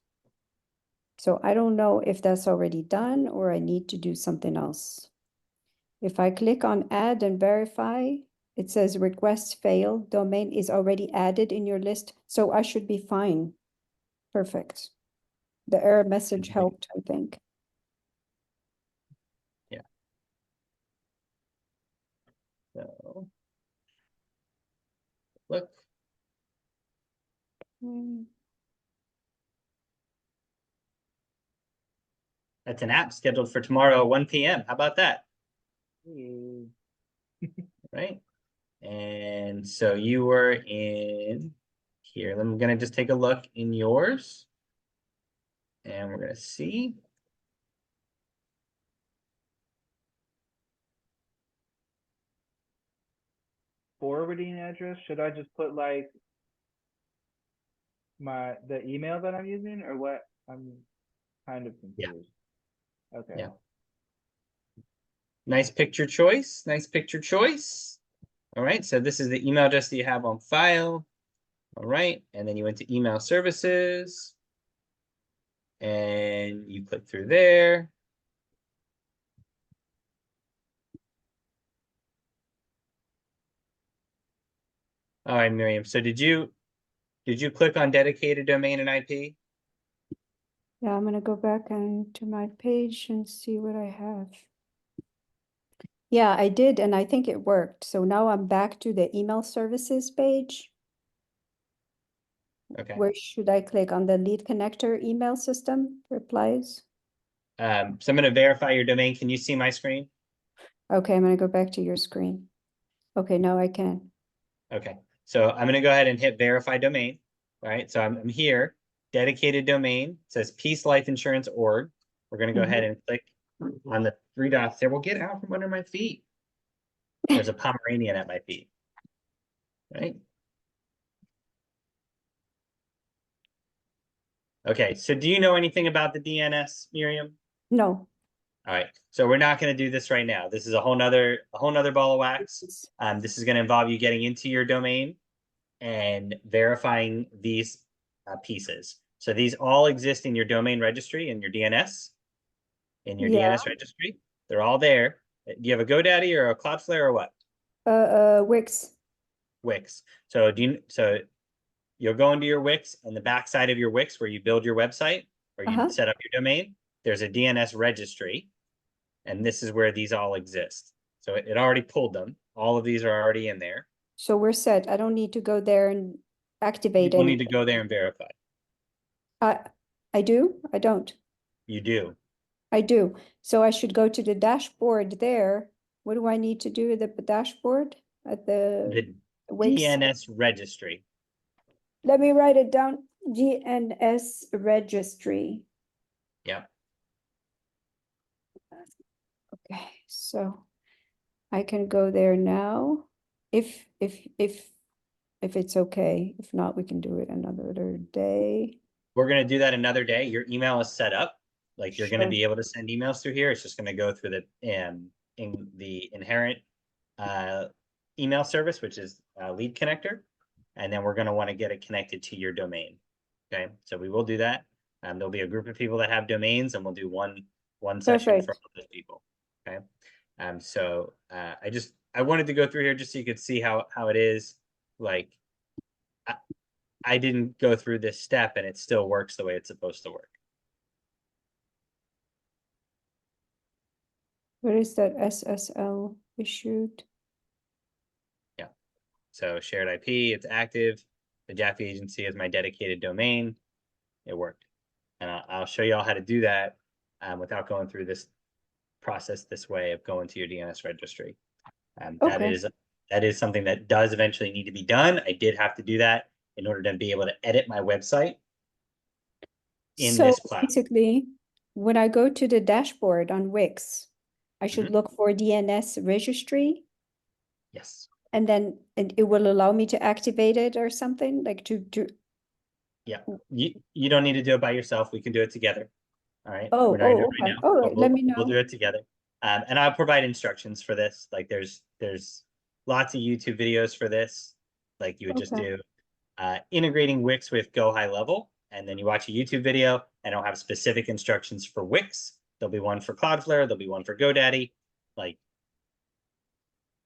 So I don't know if that's already done or I need to do something else. If I click on add and verify, it says request failed. Domain is already added in your list, so I should be fine. Perfect. The error message helped, I think. Yeah. So look. That's an app scheduled for tomorrow, 1 p.m. How about that? Right. And so you were in here. I'm going to just take a look in yours. And we're going to see. Forwarding address, should I just put like the email that I'm using, or what? I'm kind of confused. Okay. Yeah. Nice picture choice. Nice picture choice. All right. So this is the email address that you have on file. All right. And then you went to email services. And you click through there. All right, Miriam. So did you click on dedicated domain and IP? Yeah, I'm gonna go back into my page and see what I have. Yeah, I did, and I think it worked. So now I'm back to the email services page. Okay. Where should I click? On the lead connector email system replies? So I'm going to verify your domain. Can you see my screen? Okay, I'm gonna go back to your screen. Okay, now I can. Okay. So I'm going to go ahead and hit verify domain. All right. So I'm here. dedicated domain. It says peacelifeinsurance.org. We're going to go ahead and click on the three dots there. Well, get out from under my feet. There's a Pomeranian at my feet. Right? Okay, so do you know anything about the DNS, Miriam? No. All right, so we're not going to do this right now. This is a whole nother ball of wax. This is going to involve you getting into your domain and verifying these pieces. So these all exist in your domain registry in your DNS, DNS registry. They're all there. Do you have a GoDaddy or a Cloudflare or what? Wix. Wix. So you'll go into your Wix, and the backside of your Wix where you build your website or you set up your domain, there's a DNS registry, and this is where these all exist. So it already pulled them. All of these are already in there. So we're set. I don't need to go there and activate You will anything. need to go there and verify. I do? I don't. You do. I do. So I should go to the dashboard there. What do I need to do at the dashboard at the Wix? DNS registry. Let me write it down. DNS registry. Yeah. Okay, so I can go there now if it's okay. If not, we can do it another day. We're going to do that another day. Your email is set up. Like you're going to Sure. be able to send emails through here. It's just going to go through in the inherent email service, which is Lead Connector. And then we're going to want to get it connected to your domain. Okay, so we will do that. There'll be a group of people that have domains, and we'll do one session for all those people. Okay. So I wanted to go through here just so you could see how it is. Like I didn't go through this step and it still works the way it's supposed to work. What is that SSL issued? Yeah. So shared IP, it's active. The Jaffe Agency is my dedicated domain. It worked. And I'll show you all how to do that without going through this process this way of going to your DNS registry. That is something that does eventually need to be done. I did have to do that in order to be able to edit my website in this cloud. Basically, when I go to the dashboard on Wix, I should look for DNS registry. Yes. And then it will allow me to activate it or something like to. Yeah, you don't need to do it by yourself. We can do it together. All right. Oh, We're not gonna do it right okay. now, All right, but let me know. We'll do it together. And I'll provide instructions for this. Like there's lots of YouTube videos for this. Like you would just do integrating Wix with Go High Level, and then you watch a YouTube video, and it'll have specific instructions for Wix. There'll be one for Cloudflare. There'll be one for GoDaddy. Like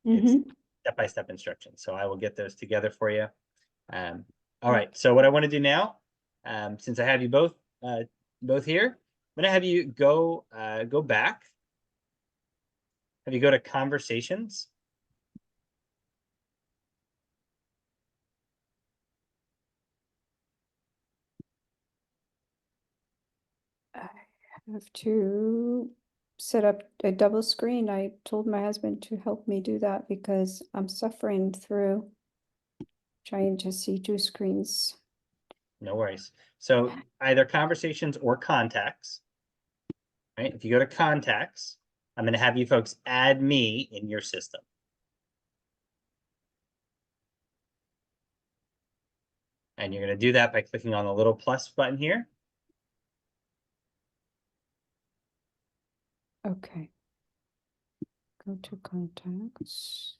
it's step-by-step instructions. So I will get those together for you. All right. So what I want to do now, since I have you both here, I'm gonna have you go back. Have you go to conversations? I have to set up a double screen. I told my husband to help me do that because I'm suffering through trying to see two screens. No worries. So either conversations or contacts, right? If you go to contacts, I'm going to have you folks add me in your system. And you're going to do that by clicking on the little plus button here. Okay. Go to contacts.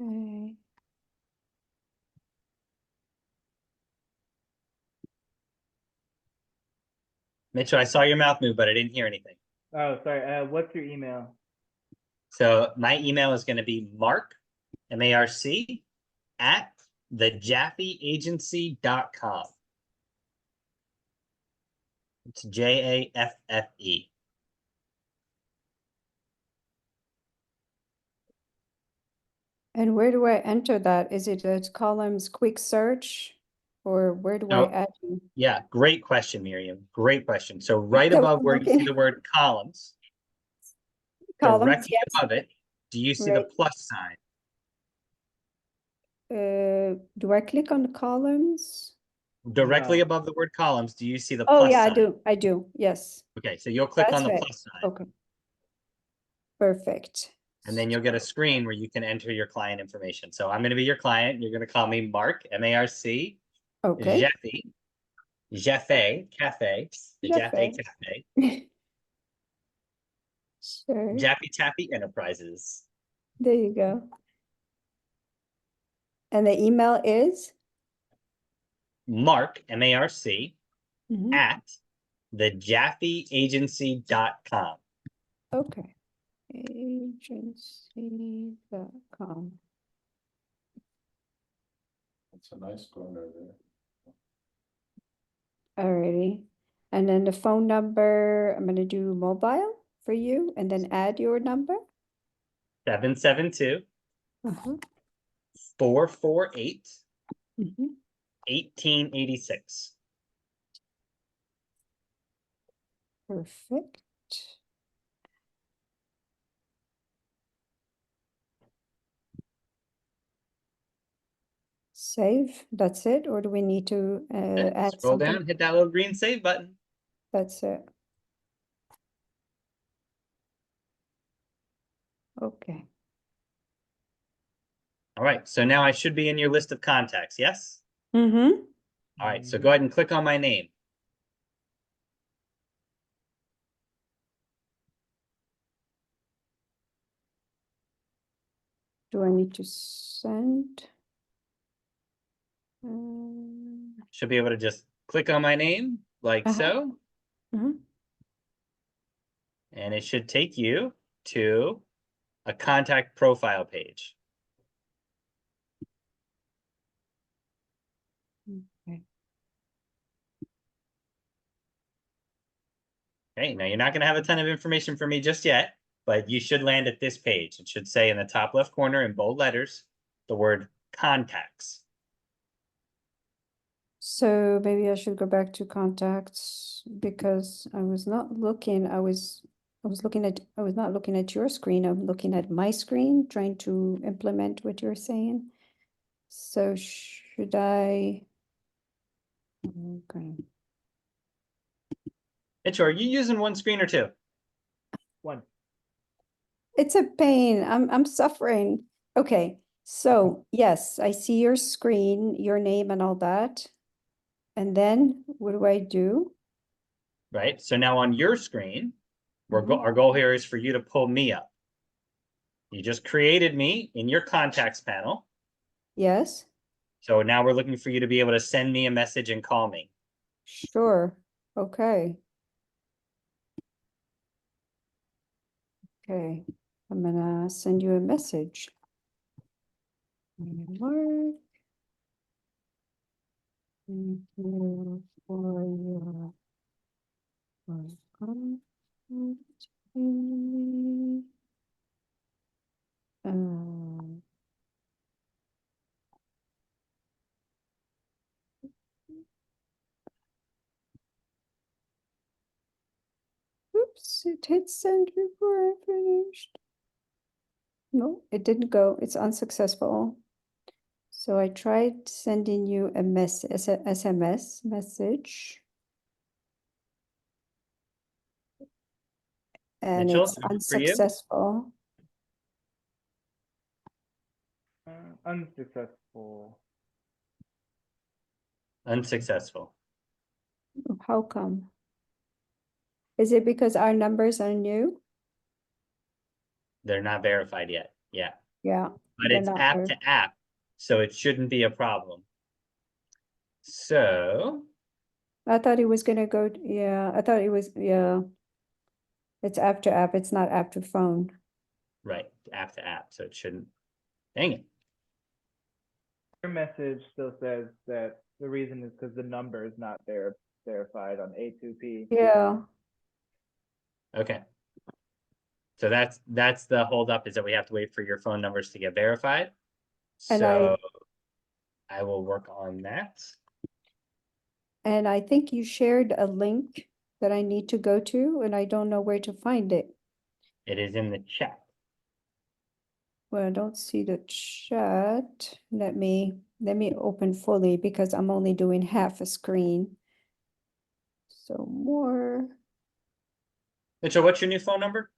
Okay. Mitchell, I saw your mouth move, but I didn't hear anything. Oh, sorry. What's your email? So my email is going to be Marc, M-A-R-C, at thejaffeagency.com. It's Jaffe. And where do I enter that? Is it a columns quick search? Or where do I add you? Yeah, great question, Miriam. Great question. So right above where you see the word columns, Columns, directly yes. above it, do you see the Right. plus sign? Do I click on the columns? Directly No. above the word columns, do you see the Oh, plus yeah, sign? I do, yes. Okay, so you'll click on That's the right. plus sign, Okay. Perfect. and then you'll get a screen where you can enter your client information. So I'm going to be your client. You're going to call me Marc, M-A-R-C, Okay. Jeffy, Jeffe, Cafe, the Jaffe Jeffe. Cafe, Sure, Jaffy Taffy Enterprises. there you go. And the email is? Marc, M-A-R-C, Mhm. at thejaffeeagency.com. Okay. Agency.com. That's a nice corner there. Alrighty. And then the phone number, I'm gonna do mobile for you and then add your number. 772 Uh-huh. 448 Mhm. 1886. Perfect. Save, that's it, or do we need to add Scroll something? down, hit that little green save button. That's it. Okay. All right, so now I should be in your list of contacts, yes? Mm-hmm. All right, so go ahead and click on my name. Do I need to send? Should be able to just click on my name like Uh-huh. so. Mhm. And it should take you to a contact profile page. Okay. Okay, now you're not going to have a ton of information for me just yet, but you should land at this page. It should say in the top left corner in bold letters, the word contacts. So maybe I should go back to contacts because I was not looking, I was not looking at your screen, I'm looking at my screen, trying to implement what you're saying. So should I? Okay. Mitch, are you using one screen or two? One. It's a pain. I'm suffering. Okay, so yes, I see your screen, your name and all that. And then what do I do? Right, so now on your screen, Mhm. our goal here is for you to pull me up. You just created me in your contacts panel. Yes, So now we're looking for you to be able to send me a message and call me. sure. Okay. Okay, I'm gonna send you a message. Mark, thank you for your contact. Oops, it hit send before I finished. No, it didn't go. It's unsuccessful. So I tried sending you a SMS message. And Mitchell, it's did it work for you? unsuccessful. Unsuccessful. Unsuccessful. How come? Is it because our numbers are new? They're not verified yet. Yeah, Yeah, but they're it's not. app to app, so it shouldn't be a problem. So, I thought it was gonna go, yeah, I thought it was, yeah. It's app to app, it's not app to phone. right, app to app, so it shouldn't. Dang it. Your message still says that the reason is because the number is not verified on A2P. Yeah, Okay. So that's the holdup, is that we have to wait for your phone numbers to get verified. And So I will work on that. and I think you shared a link that I need to go to and I don't know where to find it. It is in the chat. Well, I don't see the chat. Let me open fully because I'm only doing half a screen. So more. Mitchell, what's your new phone number?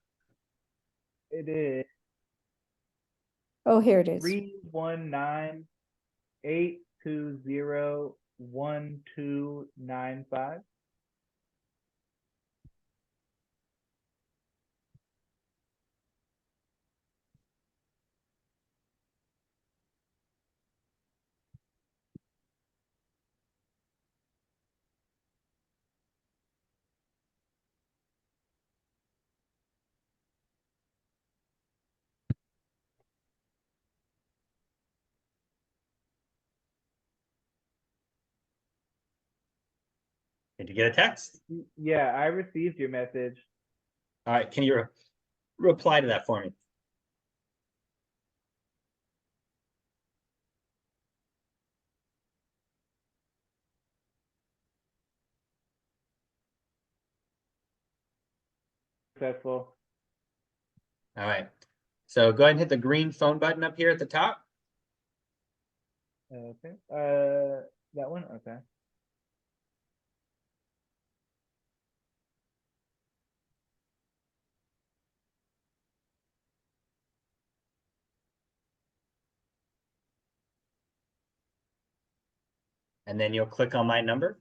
It is Oh, here it is. 319-820-1295. Did you get a text? Yeah, I received your message. All right, can you reply to that for me? Successful. All right. So go ahead and hit the green phone button up here at the top. Okay. That one? Okay. And then you'll click on my number.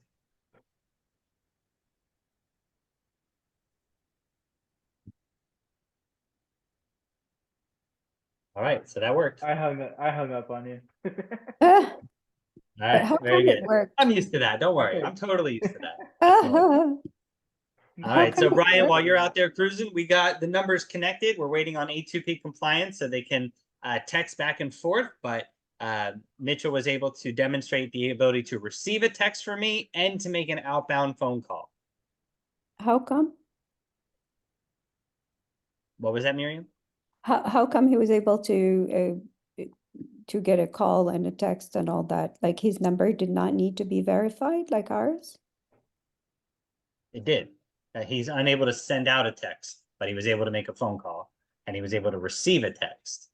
All right, so that worked. I hung up on you. Ah, All right, how very come it good. worked? I'm used to that. Don't worry. Okay. I'm totally used to that. That's normal. All How right, so come it Brian, worked? while you're out there cruising, we got the numbers connected. We're waiting on A2P compliance so they can text back and forth, but Mitchell was able to demonstrate the ability to receive a text from me and to make an outbound phone call. How come? What was that, Miriam? How come he was able to get a call and a text and all that? Like his number did not need to be verified like ours? It did. He's unable to send out a text, but he was able to make a phone call and he was able to receive a text.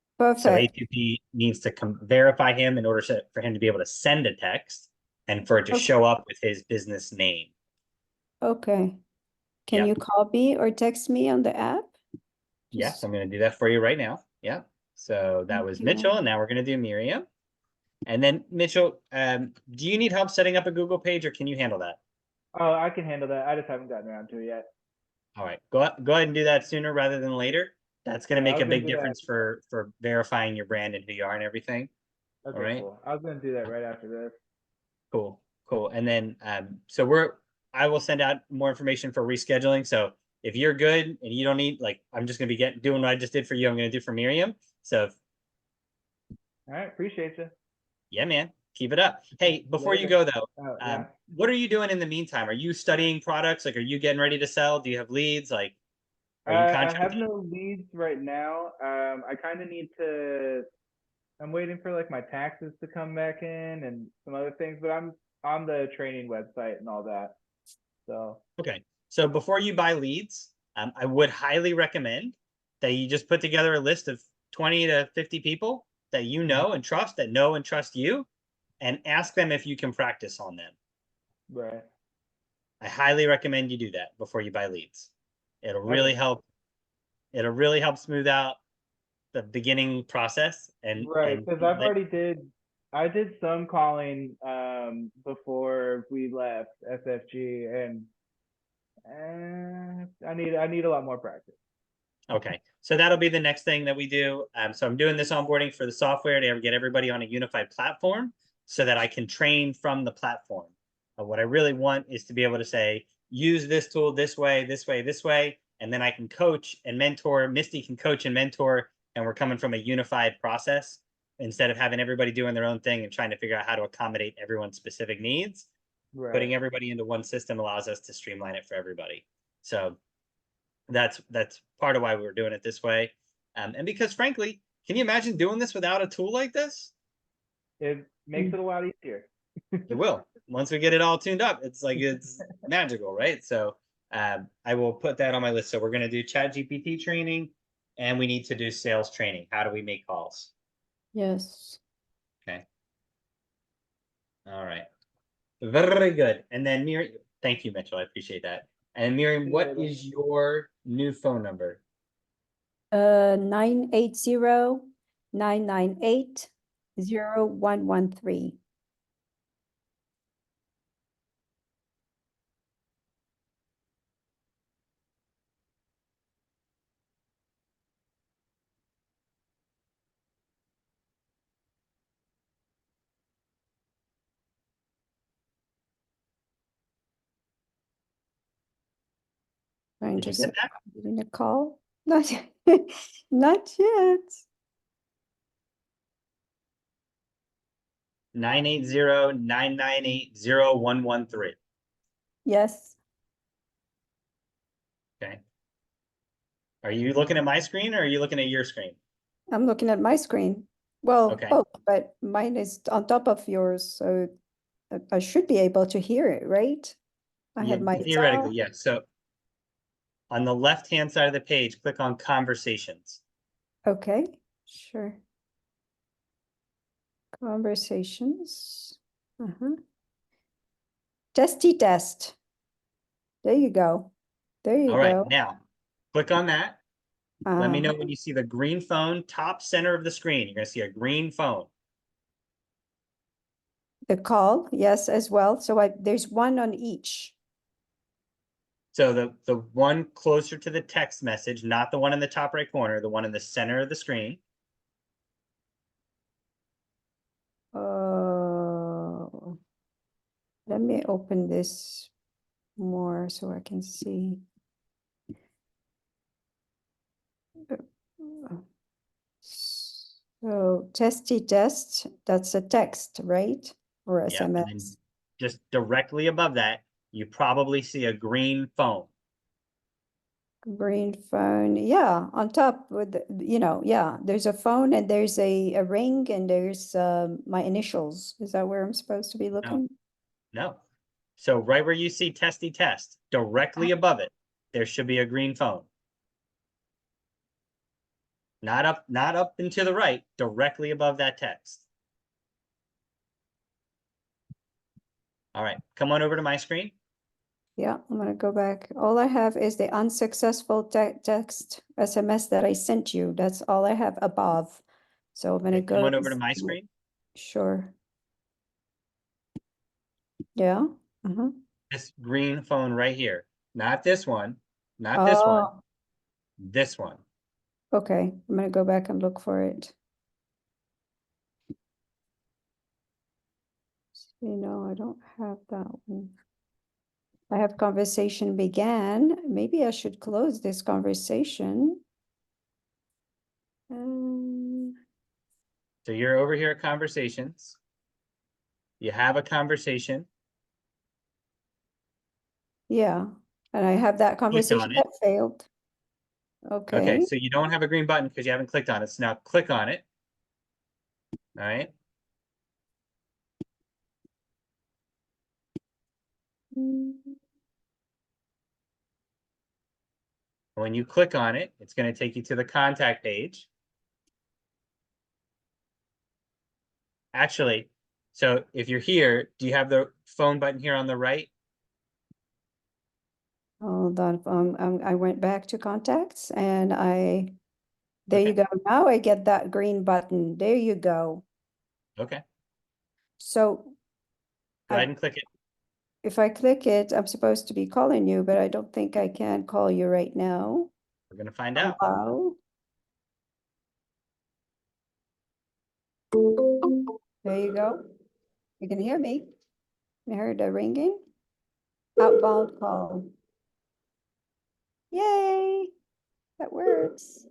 So Perfect. A2P needs to verify him in order for him to be able to send a text and for it to Okay. show up with his business name. Okay. Can Yep. you call me or text me on the app? Yes, I'm going to do that for you right now. Yeah. So that Thank was you. Mitchell, and now we're going to do Miriam. And then Mitchell, do you need help setting up a Google page, or can you handle that? Oh, I can handle that. I just haven't gotten around to it yet. All right, go ahead and do that sooner rather than later. That's going to Yeah, I make was a gonna big do that. difference for verifying your brand and who you are and everything. Okay, All right. cool. I was gonna do that right after this. Cool. And then I will send out more information for rescheduling. So if you're good and you don't need, like, I'm just gonna be doing what I just did for you, I'm gonna do for Miriam. So All right, appreciate you. yeah, man, keep it up. Hey, before you Later. go though, Oh, yeah. what are you doing in the meantime? Are you studying products? Like, are you getting ready to sell? Do you have leads? Like, are you I have contracting? no leads right now. I kind of need to. I'm waiting for like my taxes to come back in and some other things, but I'm on the training website and all that. So Okay. So before you buy leads, I would highly recommend that you just put together a list of 20 to 50 people that you know and trust, that know and trust you, and ask them if you can practice on them. right. I highly recommend you do that before you buy leads. It'll really Okay. help. It'll really help smooth out the beginning process Right, because I've like, already I did some calling before we left SFG, and I need a lot more practice. okay. So that'll be the next thing that we do. So I'm doing this onboarding for the software to get everybody on a unified platform so that I can train from the platform. What I really want is to be able to say, use this tool this way, this way, this way, and then I can coach and mentor. Misty can coach and mentor, and we're coming from a unified process instead of having everybody doing their own thing and trying to figure out how to accommodate everyone's specific needs. Right. Putting everybody into one system allows us to streamline it for everybody. So that's part of why we were doing it this way. And because frankly, can you imagine doing this without a tool like this? It makes it a lot easier. It will. Once we get it all tuned up, it's like it's magical, right? So I will put that on my list. So we're going to do Chat GPT training. and we need to do sales training. How do we make calls? Yes. All right. Very good. And then Miriam, thank you, Mitchell. I appreciate that. And Miriam, what You're is your new phone number? 980-998-0113. Trying Did to you see get if that? I'm getting a call. Not yet. Not yet. 980-998-0113. Yes, Okay. Are you looking at my screen or are you looking at your screen? I'm looking at my screen. Well, Okay. both, but mine is on top of yours, so I should be able to hear it, right? I Yeah, have my theoretically, sound. yeah. So on the left-hand side of the page, click on conversations. Okay, sure. Conversations. Testy test. There you go. There you All right, go. now click on that. Let me know Uh-huh. when you see the green phone, top center of the screen. You're gonna see a green phone. The call, yes, as well. So there's one on each. So the one closer to the text message, not the one in the top right corner, the one in the center of the screen. Oh, let me open this more so I can see. So testy test, that's a text, right? Or Yeah, and then SMS. just directly above that, you probably see a green phone. Green phone, yeah, on top with, yeah, there's a phone and there's a ring and there's my initials. Is that where I'm supposed to be looking? No. So right where you see testy test, directly above it, there should be a green phone. Not up and to the right, directly above that text. All right, come on over to my screen. Yeah, I'm gonna go back. All I have is the unsuccessful text SMS that I sent you. That's all I have above. So I'm gonna Okay, come go. on over to my screen. Sure. Yeah. This green phone right here. Not this one, not this one, Oh, this one. okay. I'm gonna go back and look for it. I don't have that one. I have conversation began. Maybe I should close this conversation. So you're over here at conversations. You have a conversation. Yeah, and I have that conversation it. that failed. Okay, Okay. so you don't have a green button because you haven't clicked on it. So now click on it. All right. When you click on it, it's going to take you to the contact page. Actually, so if you're here, do you have the phone button here on the right? Hold on, I went back to contacts and there you Okay. go. Now I get that green button. There you go. Okay. So Go ahead and click it. if I click it, I'm supposed to be calling you, but I don't think I can call you right now. We're going to find out. Allow. There you go. You can hear me. I heard a ringing. Outbound call. Yay, that works.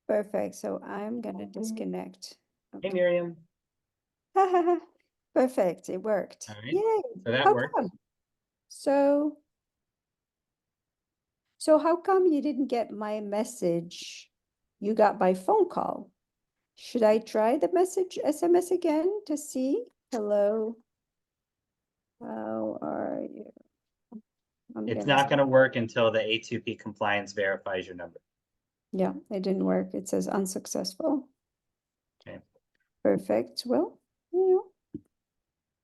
Perfect. So I'm gonna disconnect. Hey, Miriam. Perfect. It worked. All right. Yay. So that How worked. come? So how come you didn't get my message you got by phone call? Should I try the message SMS again to see? Hello. How are you? It's not going to work until the A2P compliance verifies your number. Yeah, it didn't work. It says unsuccessful. Okay. Perfect. Well,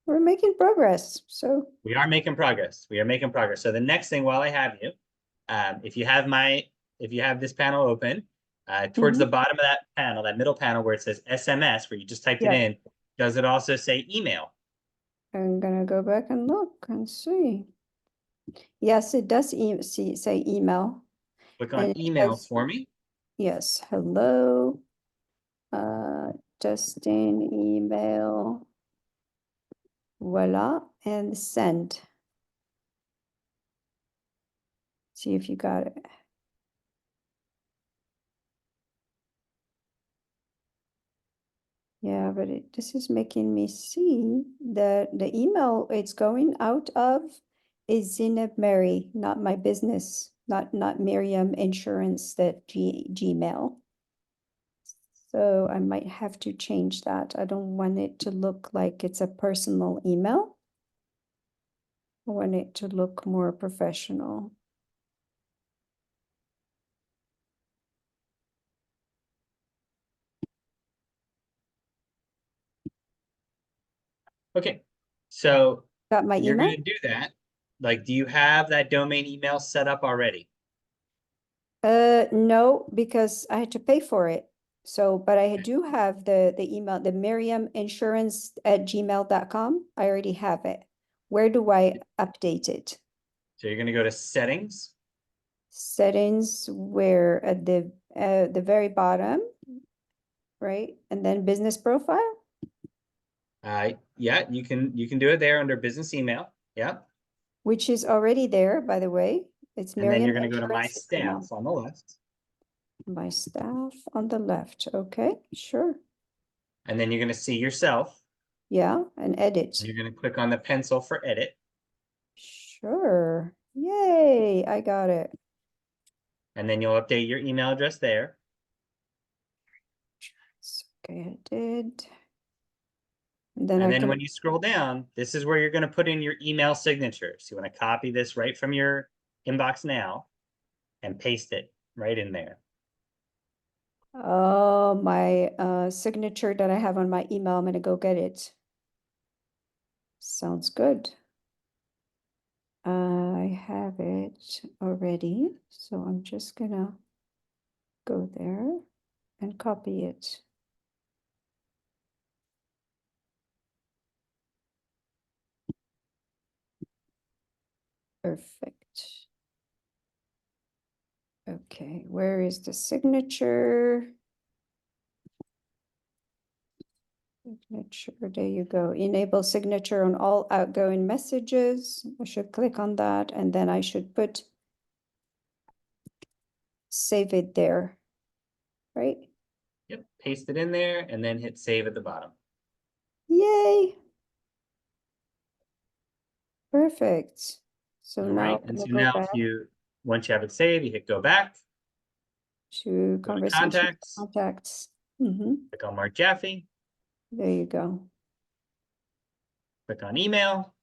we're making progress. So We are making progress. We are making progress. So the next thing, while I have you, if you have this panel open, towards the bottom of that panel, that middle panel where it says SMS, where you just typed it Yeah. in, does it also say email? I'm gonna go back and look and see. Yes, it does say email. Click And on it email has- for me. Yes, hello. Justin email. Voila, and send. See if you got it. Yeah, but this is making me see that the email it's going out of is Zineb Mary, not my business, not Miriam Insurance, that Gmail. So I might have to change that. I don't want it to look like it's a personal email. I want it to look more professional. Okay. So Got my you're email? going to do that. Like, do you have that domain email set up already? No, because I had to pay for it. So, but I do have the email, the miriaminsurance@gmail.com. I already have it. Where do I update it? So you're going to go to settings. Settings, where at the very bottom, right? And then business profile, Yeah, you can do it there under business email. Yeah. which is already there, by the way. It's And then Miriam you're going to go to my Insurance email. staff on the left. My staff on the left. Okay, sure. And then you're going to see yourself. Yeah, and edit. You're going to click on the pencil for edit. Sure. Yay, I got it. And then you'll update your email address there. Okay, I did. And then And I then can, when you scroll down, this is where you're going to put in your email signature. So you want to copy this right from your inbox now and paste it right in there. oh, my signature that I have on my email, I'm gonna go get it. Sounds good. I have it already, so I'm just gonna go there and copy it. Perfect. Okay, where is the signature? Signature, there you go. Enable signature on all outgoing messages. I should click on that, and then I should save it there, right? Yep, paste it in there and then hit save at the bottom. Yay. Perfect. So All now right, I'm and so gonna go now back once you have it saved, you hit go back, to go to conversation contacts, contacts. click on Mark Jaffe, There you go. click on email.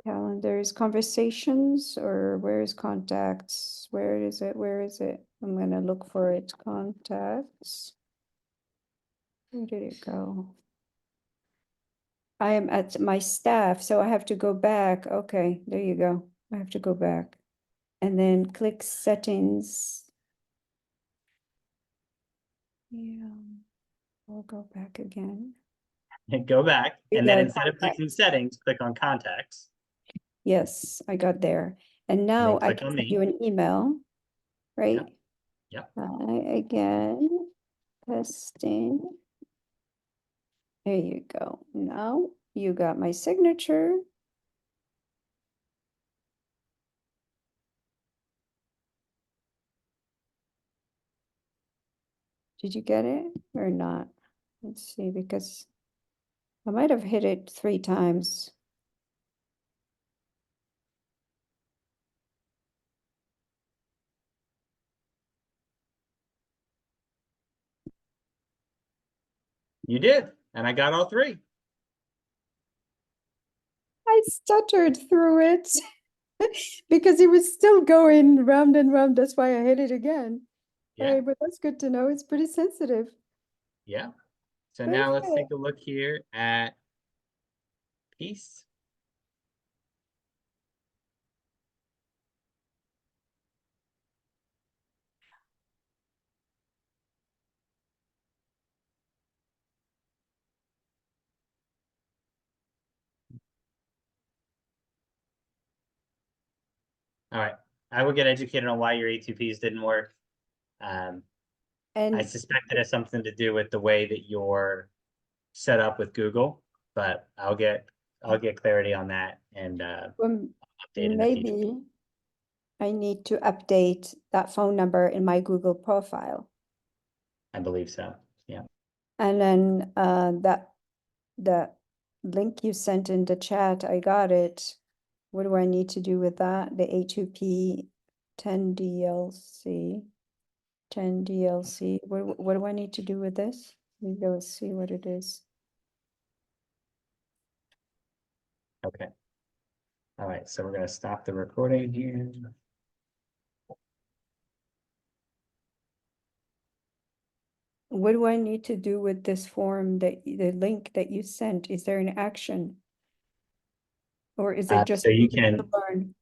Calendars, conversations, or where is contacts? Where is it? Where is it? I'm gonna look for it. Contacts. Where did it go? I am at my staff, so I have to go back. Okay, there you go. I have to go back. And then click settings. Yeah, I'll go back again. Hit go back, You and then got instead of clicking contacts. settings, click on contacts. Yes, I got there. And And now then I click can on send me. you an email, right? Yep. Hi again, testing. There you go. Now you got my signature. Did you get it or not? Let's see, because I might have hit it 3 times. You did, and I got all 3. I I stuttered through it because it was still going round and round. That's why I hit it again. Yeah, Right, but that's good to know. It's pretty sensitive. yeah. So Very now let's good. take a look here at peace. All right, I will get educated on why your A2Ps didn't work. I And suspect it has something to do with the way that you're set up with Google, but I'll get clarity on that and update in the future. maybe I need to update that phone number in my Google profile. I believe so. Yeah. And then the link you sent in the chat, I got it. What do I need to do with that? The A2P 10 DLC. 10 DLC. What do I need to do with this? Let me go see what it is. Okay. All right. So we're going to stop the recording here. What do I need to do with this form that the link that you sent? Is there an action? Or is it just So you to can learn?